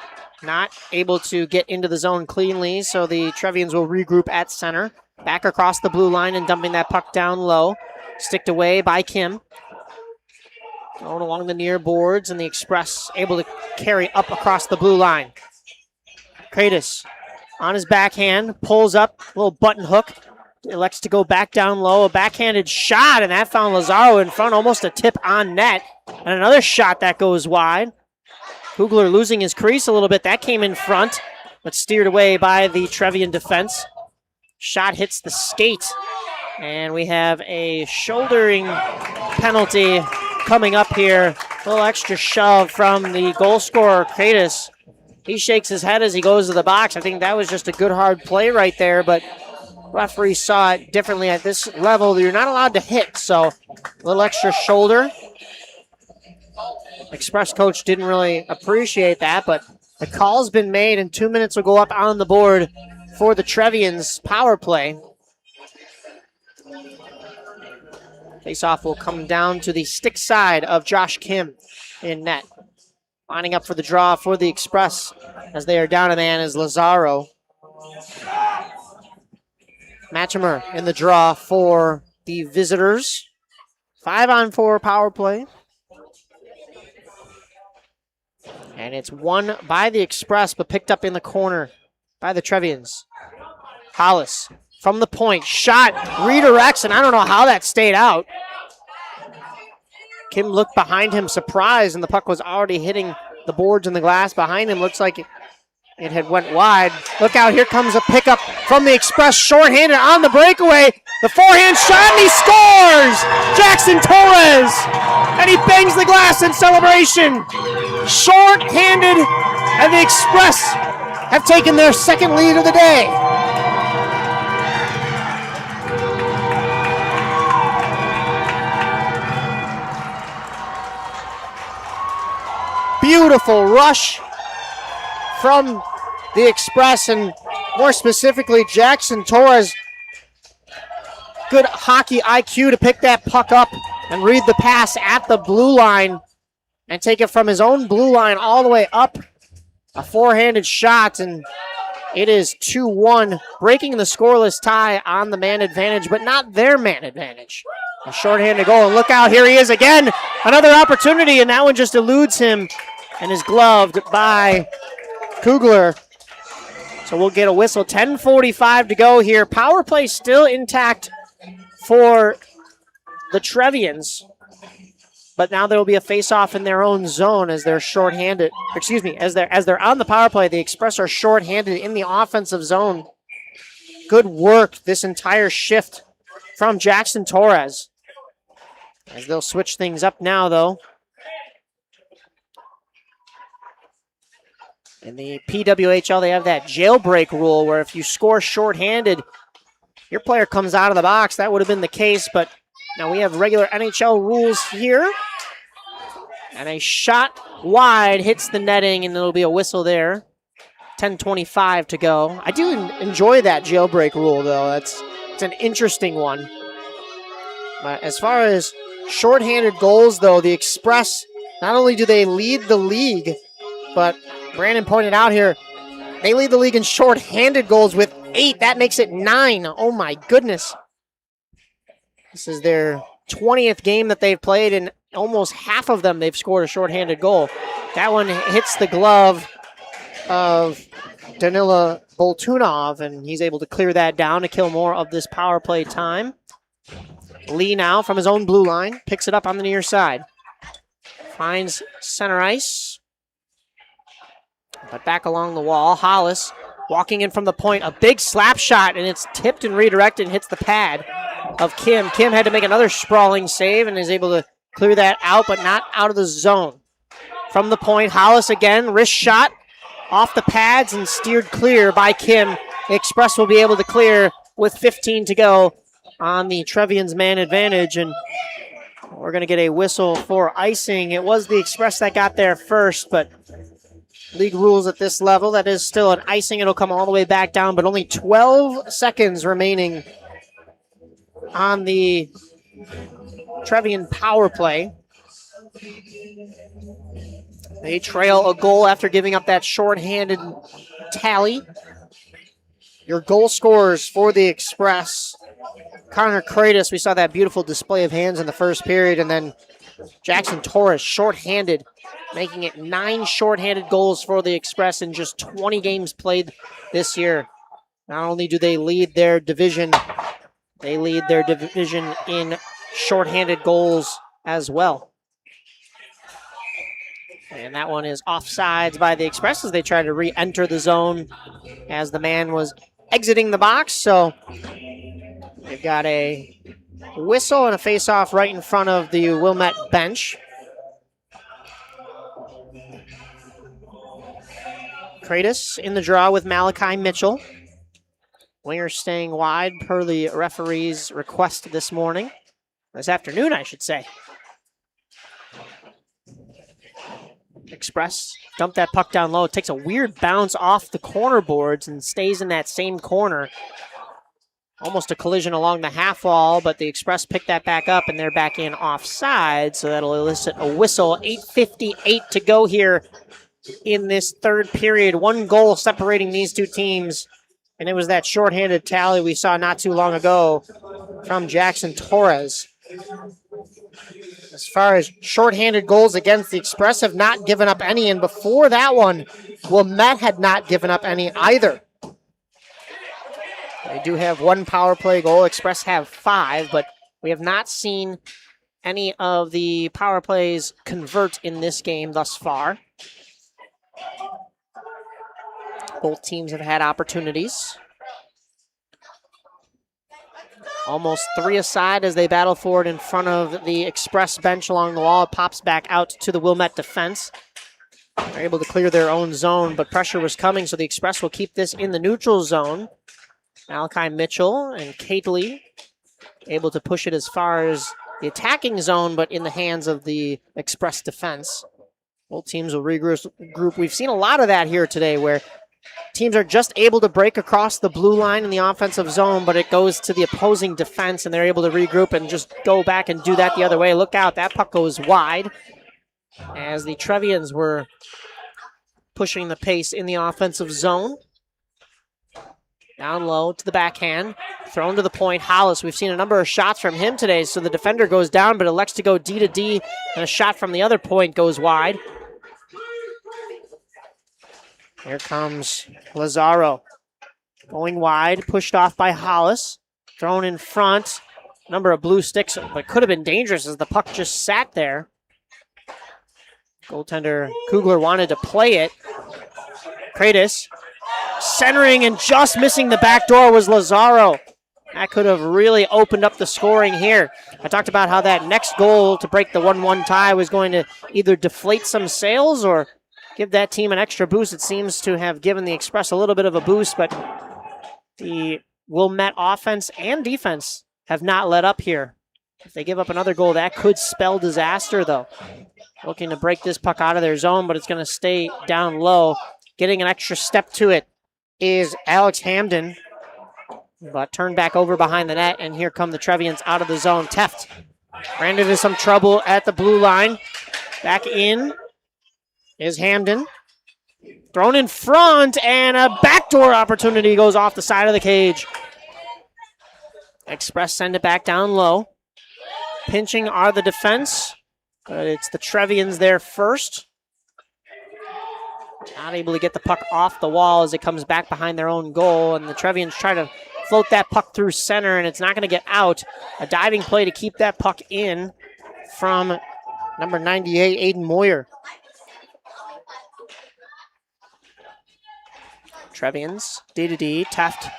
Not able to get into the zone cleanly, so the Trevians will regroup at center. Back across the blue line and dumping that puck down low. Sticked away by Kim. Going along the near boards, and the Express able to carry up across the blue line. Kratos on his backhand, pulls up, a little button hook. Elects to go back down low. A backhanded shot, and that found Lazaro in front, almost a tip on net. And another shot that goes wide. Kugler losing his crease a little bit. That came in front, but steered away by the Trevian defense. Shot hits the skate, and we have a shouldering penalty coming up here. A little extra shove from the goal scorer, Kratos. He shakes his head as he goes to the box. I think that was just a good hard play right there, but referee saw it differently at this level. You're not allowed to hit, so a little extra shoulder. Express coach didn't really appreciate that, but the call's been made, and 2 minutes will go up on the board for the Trevians power play. Face-off will come down to the stick side of Josh Kim in net. Lining up for the draw for the Express as they are down a man is Lazaro. Matchimer in the draw for the visitors. 5-on-4 power play. And it's won by the Express, but picked up in the corner by the Trevians. Hollis from the point. Shot, redirects, and I don't know how that stayed out. Kim looked behind him surprised, and the puck was already hitting the boards and the glass behind him. Looks like it had went wide. Look out, here comes a pickup from the Express. Shorthanded on the breakaway. The forehand shot, and he scores! Jackson Torres! And he bangs the glass in celebration. Short-handed, and the Express have taken their second lead of the day. Beautiful rush from the Express, and more specifically, Jackson Torres. Good hockey IQ to pick that puck up and read the pass at the blue line and take it from his own blue line all the way up. A forehanded shot, and it is 2-1, breaking the scoreless tie on the man advantage, but not their man advantage. A shorthanded goal, and look out, here he is again. Another opportunity, and that one just eludes him and is gloved by Kugler. So we'll get a whistle. 10:45 to go here. Power play still intact for the Trevians, but now there will be a face-off in their own zone as they're shorthanded. Excuse me, as they're on the power play, the Express are shorthanded in the offensive zone. Good work this entire shift from Jackson Torres. As they'll switch things up now, though. In the PWHL, they have that jailbreak rule where if you score shorthanded, your player comes out of the box. That would have been the case, but now we have regular NHL rules here. And a shot wide hits the netting, and it'll be a whistle there. 10:25 to go. I do enjoy that jailbreak rule, though. It's an interesting one. But as far as shorthanded goals, though, the Express, not only do they lead the league, but Brandon pointed out here, they lead the league in shorthanded goals with 8. That makes it 9. Oh, my goodness. This is their 20th game that they've played, and almost half of them they've scored a shorthanded goal. That one hits the glove of Danila Boltunov, and he's able to clear that down to kill more of this power play time. Lee now from his own blue line, picks it up on the near side. Finds center ice. But back along the wall, Hollis walking in from the point, a big slap shot, and it's tipped and redirected and hits the pad of Kim. Kim had to make another sprawling save and is able to clear that out, but not out of the zone. From the point, Hollis again, wrist shot off the pads and steered clear by Kim. The Express will be able to clear with 15 to go on the Trevians man advantage, and we're going to get a whistle for icing. It was the Express that got there first, but league rules at this level, that is still an icing. It'll come all the way back down, but only 12 seconds remaining on the Trevian power play. They trail a goal after giving up that shorthanded tally. Your goal scorers for the Express. Connor Kratos, we saw that beautiful display of hands in the first period, and then Jackson Torres, shorthanded, making it 9 shorthanded goals for the Express in just 20 games played this year. Not only do they lead their division, they lead their division in shorthanded goals as well. And that one is offsides by the Express as they try to re-enter the zone as the man was exiting the box. So they've got a whistle and a face-off right in front of the Wilmette bench. Kratos in the draw with Malachi Mitchell. Winger staying wide per the referee's request this morning. This afternoon, I should say. Express dump that puck down low. It takes a weird bounce off the corner boards and stays in that same corner. Almost a collision along the half wall, but the Express pick that back up and they're back in offside, so that'll elicit a whistle. 8:58 to go here in this third period. 1 goal separating these two teams, and it was that shorthanded tally we saw not too long ago from Jackson Torres. As far as shorthanded goals against the Express, have not given up any, and before that one, Wilmette had not given up any either. They do have 1 power play goal. Express have 5, but we have not seen any of the power plays convert in this game thus far. Both teams have had opportunities. Almost 3 aside as they battle forward in front of the Express bench along the wall. It pops back out to the Wilmette defense. They're able to clear their own zone, but pressure was coming, so the Express will keep this in the neutral zone. Malachi Mitchell and Kately able to push it as far as the attacking zone, but in the hands of the Express defense. Both teams will regroup. We've seen a lot of that here today, where teams are just able to break across the blue line in the offensive zone, but it goes to the opposing defense, and they're able to regroup and just go back and do that the other way. Look out, that puck goes wide as the Trevians were pushing the pace in the offensive zone. Down low to the backhand, thrown to the point. Hollis, we've seen a number of shots from him today, so the defender goes down, but elects to go D to D, and a shot from the other point goes wide. Here comes Lazaro. Going wide, pushed off by Hollis. Thrown in front. Number of blue sticks, but could have been dangerous as the puck just sat there. Goaltender Kugler wanted to play it. Kratos centering and just missing the back door was Lazaro. That could have really opened up the scoring here. I talked about how that next goal to break the 1-1 tie was going to either deflate some sails or give that team an extra boost. It seems to have given the Express a little bit of a boost, but the Wilmette offense and defense have not let up here. If they give up another goal, that could spell disaster, though. Looking to break this puck out of their zone, but it's going to stay down low. Getting an extra step to it is Alex Hamden, but turned back over behind the net, and here come the Trevians out of the zone. Teft ran into some trouble at the blue line. Back in is Hamden. Thrown in front, and a backdoor opportunity goes off the side of the cage. Express send it back down low. Pinching are the defense, but it's the Trevians there first. Not able to get the puck off the wall as it comes back behind their own goal, and the Trevians try to float that puck through center, and it's not going to get out. A diving play to keep that puck in from number 98, Aiden Moyer. Trevians, D-to-D, Teft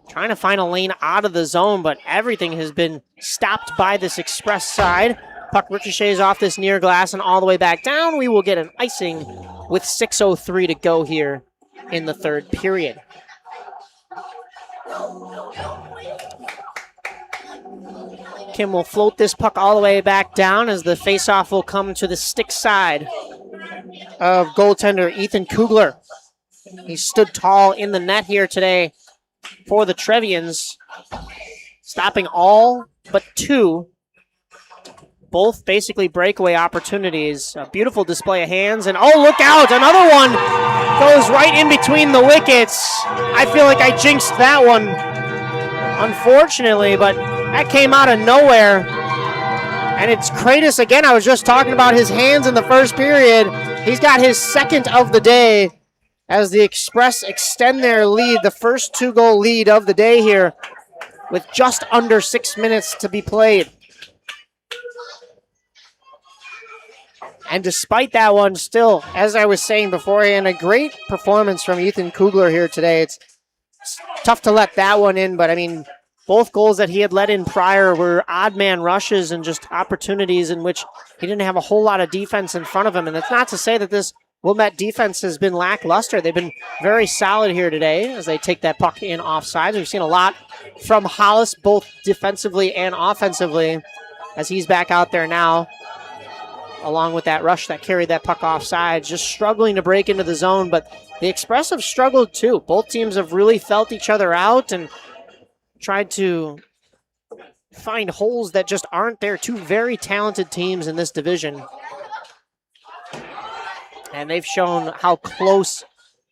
trying to find a lane out of the zone, but everything has been stopped by this Express side. Puck ricochets off this near glass and all the way back down. We will get an icing with 6:03 to go here in the third period. Kim will float this puck all the way back down as the faceoff will come to the stick side of goaltender Ethan Kugler. He stood tall in the net here today for the Trevians. stopping all but 2. Both basically breakaway opportunities. A beautiful display of hands, and oh, look out! Another one goes right in between the wickets. I feel like I jinxed that one, unfortunately, but that came out of nowhere. And it's Kratos again. I was just talking about his hands in the first period. He's got his second of the day as the Express extend their lead, the first 2-goal lead of the day here, with just under 6 minutes to be played. And despite that one, still, as I was saying beforehand, a great performance from Ethan Kugler here today. It's tough to let that one in, but I mean, both goals that he had let in prior were odd man rushes and just opportunities in which he didn't have a whole lot of defense in front of him. And that's not to say that this Wilmette defense has been lackluster. They've been very solid here today as they take that puck in offsides. We've seen a lot from Hollis, both defensively and offensively, as he's back out there now, along with that rush that carried that puck offside, just struggling to break into the zone. But the Express have struggled too. Both teams have really felt each other out and tried to find holes that just aren't there. Two very talented teams in this division. And they've shown how close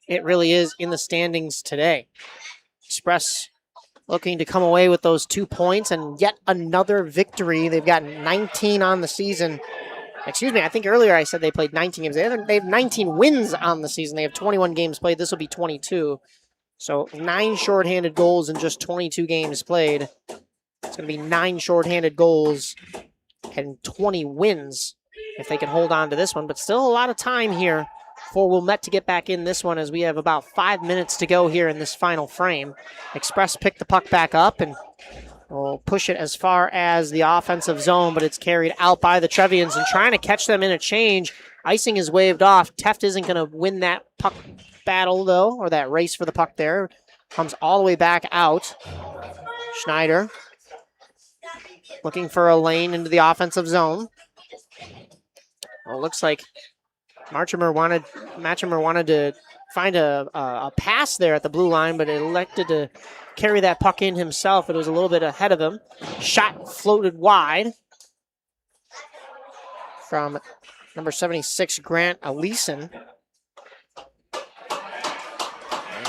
it really is in the standings today. Express looking to come away with those 2 points and yet another victory. They've got 19 on the season. Excuse me, I think earlier I said they played 19 games. They have 19 wins on the season. They have 21 games played. This will be 22. So 9 shorthanded goals in just 22 games played. It's going to be 9 shorthanded goals and 20 wins if they can hold on to this one. But still a lot of time here for Wilmette to get back in this one, as we have about 5 minutes to go here in this final frame. Express pick the puck back up and will push it as far as the offensive zone, but it's carried out by the Trevians and trying to catch them in a change. Icing is waved off. Teft isn't going to win that puck battle, though, or that race for the puck there. Comes all the way back out. Schneider looking for a lane into the offensive zone. Well, it looks like Matchimer wanted to find a pass there at the blue line, but elected to carry that puck in himself. It was a little bit ahead of him. Shot floated wide from number 76, Grant Aleason.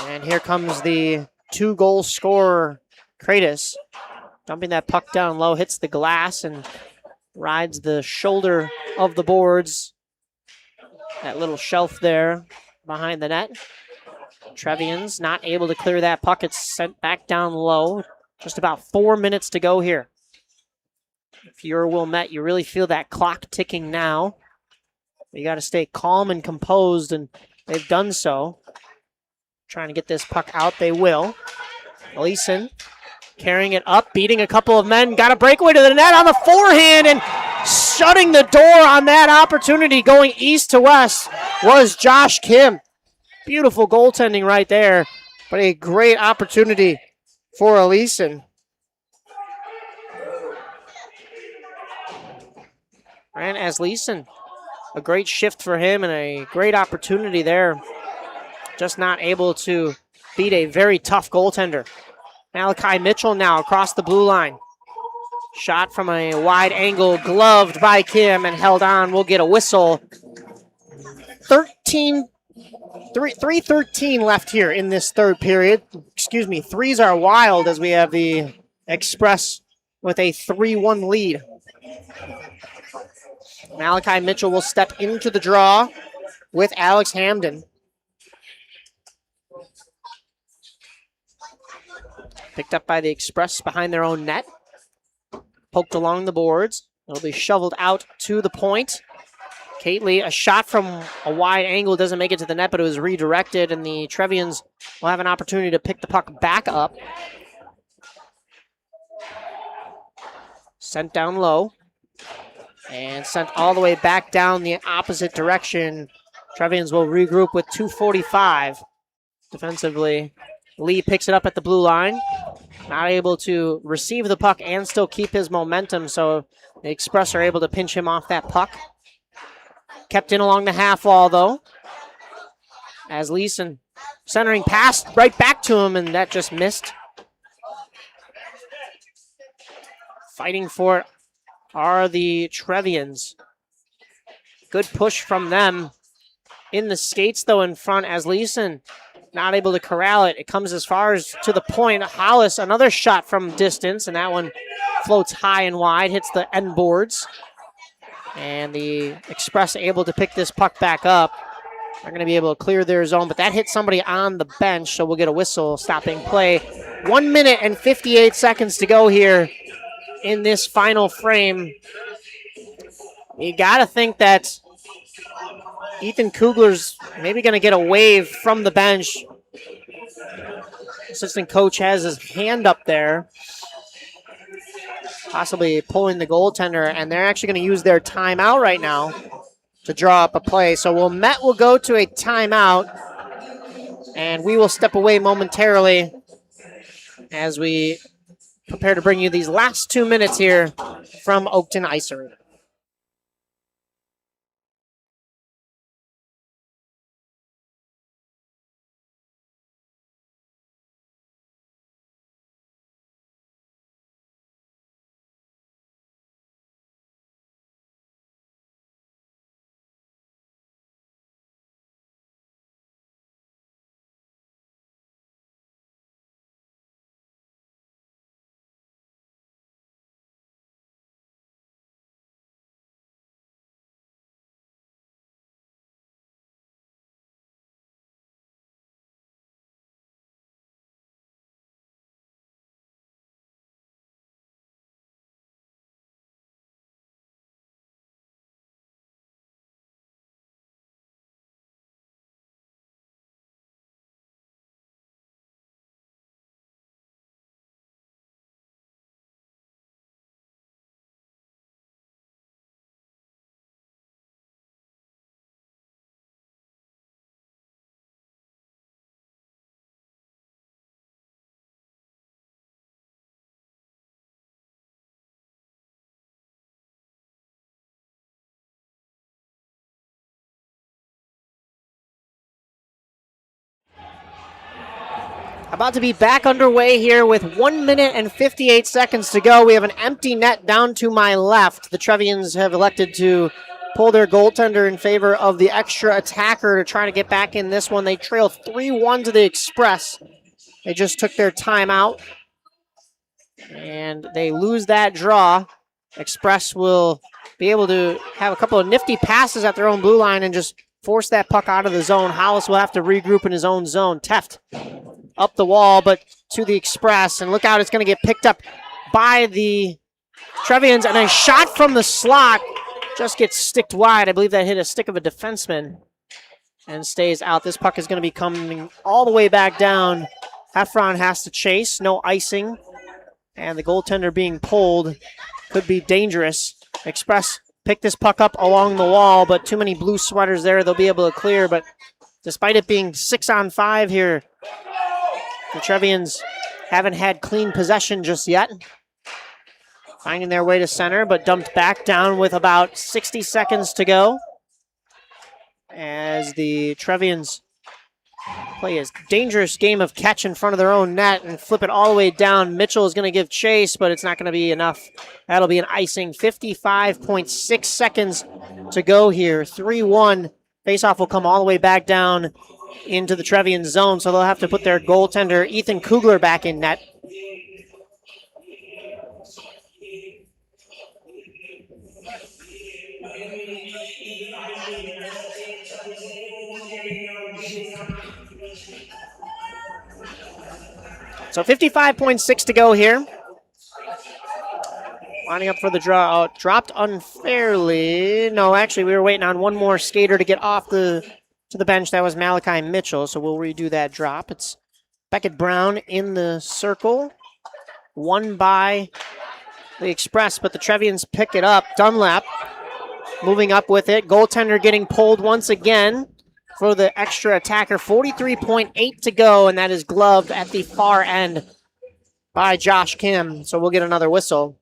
And here comes the 2-goal scorer, Kratos, dumping that puck down low, hits the glass and rides the shoulder of the boards. That little shelf there behind the net. Trevians not able to clear that puck. It's sent back down low. Just about 4 minutes to go here. If you're Wilmette, you really feel that clock ticking now. You got to stay calm and composed, and they've done so. Trying to get this puck out, they will. Gleason carrying it up, beating a couple of men. Got a breakaway to the net on the forehand, and shutting the door on that opportunity going east to west was Josh Kim. Beautiful goaltending right there, but a great opportunity for Aleason. Grant Aleason, a great shift for him and a great opportunity there. Just not able to beat a very tough goaltender. Malachi Mitchell now across the blue line. Shot from a wide angle, gloved by Kim and held on. We'll get a whistle. 3:13 left here in this third period. Excuse me, threes are wild as we have the Express with a 3-1 lead. Malachi Mitchell will step into the draw with Alex Hamden. Picked up by the Express behind their own net. Poked along the boards. It'll be shoveled out to the point. Kately, a shot from a wide angle, doesn't make it to the net, but it was redirected, and the Trevians will have an opportunity to pick the puck back up. Sent down low. And sent all the way back down the opposite direction. Trevians will regroup with 2:45 defensively. Lee picks it up at the blue line. Not able to receive the puck and still keep his momentum, so the Express are able to pinch him off that puck. Kept in along the half wall, though. As Leeson centering pass right back to him, and that just missed. Fighting for it are the Trevians. Good push from them. In the skates, though, in front as Leeson not able to corral it. It comes as far as to the point. Hollis, another shot from distance, and that one floats high and wide, hits the end boards. And the Express able to pick this puck back up. They're going to be able to clear their zone, but that hit somebody on the bench, so we'll get a whistle stopping play. 1 minute and 58 seconds to go here in this final frame. You got to think that Ethan Kugler's maybe going to get a wave from the bench. Assistant coach has his hand up there, possibly pulling the goaltender, and they're actually going to use their timeout right now to draw up a play. So Wilmette will go to a timeout, and we will step away momentarily as we prepare to bring you these last 2 minutes here from Oakton Ice Arena. About to be back underway here with 1 minute and 58 seconds to go. We have an empty net down to my left. The Trevians have elected to pull their goaltender in favor of the extra attacker to try to get back in this one. They trail 3-1 to the Express. They just took their timeout, and they lose that draw. Express will be able to have a couple of nifty passes at their own blue line and just force that puck out of the zone. Hollis will have to regroup in his own zone. Teft up the wall, but to the Express, and look out, it's going to get picked up by the Trevians, and a shot from the slot just gets sticked wide. I believe that hit a stick of a defenseman and stays out. This puck is going to be coming all the way back down. Heffron has to chase, no icing, and the goaltender being pulled could be dangerous. Express pick this puck up along the wall, but too many blue sweaters there. They'll be able to clear, but despite it being 6-on-5 here, the Trevians haven't had clean possession just yet. Finding their way to center, but dumped back down with about 60 seconds to go as the Trevians play a dangerous game of catch in front of their own net and flip it all the way down. Mitchell is going to give chase, but it's not going to be enough. That'll be an icing. 55.6 seconds to go here. 3-1. Faceoff will come all the way back down into the Trevian zone, so they'll have to put their goaltender, Ethan Kugler, back in net. So 55.6 to go here. Lining up for the draw. Oh, dropped unfairly. No, actually, we were waiting on one more skater to get off to the bench. That was Malachi Mitchell, so we'll redo that drop. It's Beckett Brown in the circle. Won by the Express, but the Trevians pick it up. Dunlap moving up with it. Goaltender getting pulled once again for the extra attacker. 43.8 to go, and that is gloved at the far end by Josh Kim, so we'll get another whistle.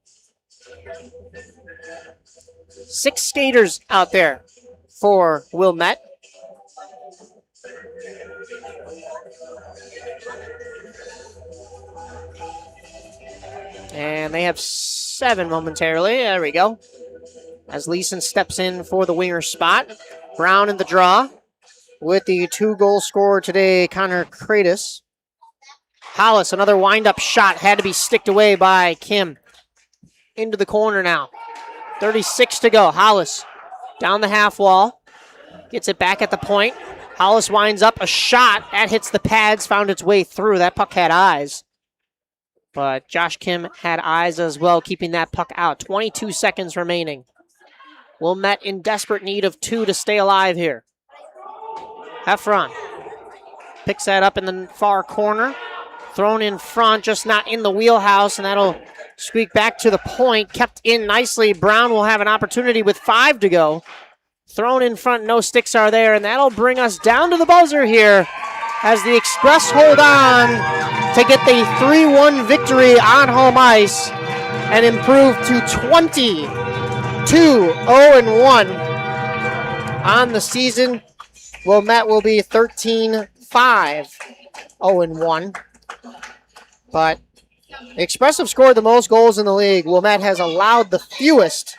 6 skaters out there for Wilmette. And they have 7 momentarily. There we go. As Leeson steps in for the winger spot. Brown in the draw with the 2-goal scorer today, Connor Kratos. Hollis, another wind-up shot, had to be sticked away by Kim. Into the corner now. 36 to go. Hollis down the half wall. Gets it back at the point. Hollis winds up a shot. That hits the pads, found its way through. That puck had eyes. But Josh Kim had eyes as well, keeping that puck out. 22 seconds remaining. Wilmette in desperate need of 2 to stay alive here. Heffron picks that up in the far corner. Thrown in front, just not in the wheelhouse, and that'll squeak back to the point. Kept in nicely. Brown will have an opportunity with 5 to go. Thrown in front, no sticks are there, and that'll bring us down to the buzzer here as the Express hold on to get the 3-1 victory on home ice and improve to 22-0-1 on the season. Wilmette will be 13-5-0-1. But the Express have scored the most goals in the league. Wilmette has allowed the fewest.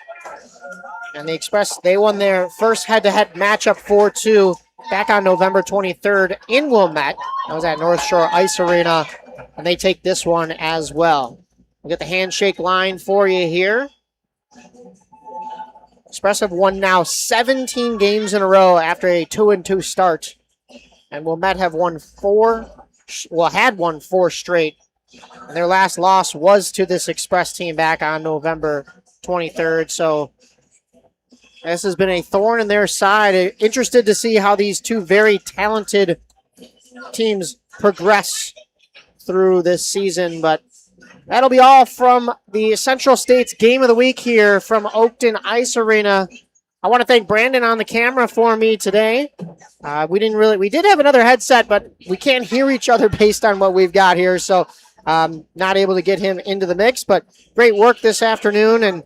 And the Express, they won their first head-to-head matchup 4-2 back on November 23rd in Wilmette. That was at North Shore Ice Arena. And they take this one as well. We'll get the handshake line for you here. Express have won now 17 games in a row after a 2-2 start. And Wilmette have won had won 4 straight. And their last loss was to this Express team back on November 23rd. So this has been a thorn in their side. Interested to see how these two very talented teams progress through this season. But that'll be all from the Central States Game of the Week here from Oakton Ice Arena. I want to thank Brandon on the camera for me today. We did have another headset, but we can't hear each other based on what we've got here. So not able to get him into the mix, but great work this afternoon. And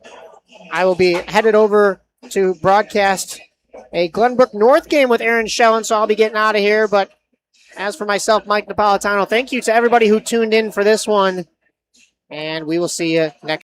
I will be headed over to broadcast a Glenbrook North game with Aaron Schellen. So I'll be getting out of here. But as for myself, Mike Napolitano, thank you to everybody who tuned in for this one. And we will see you next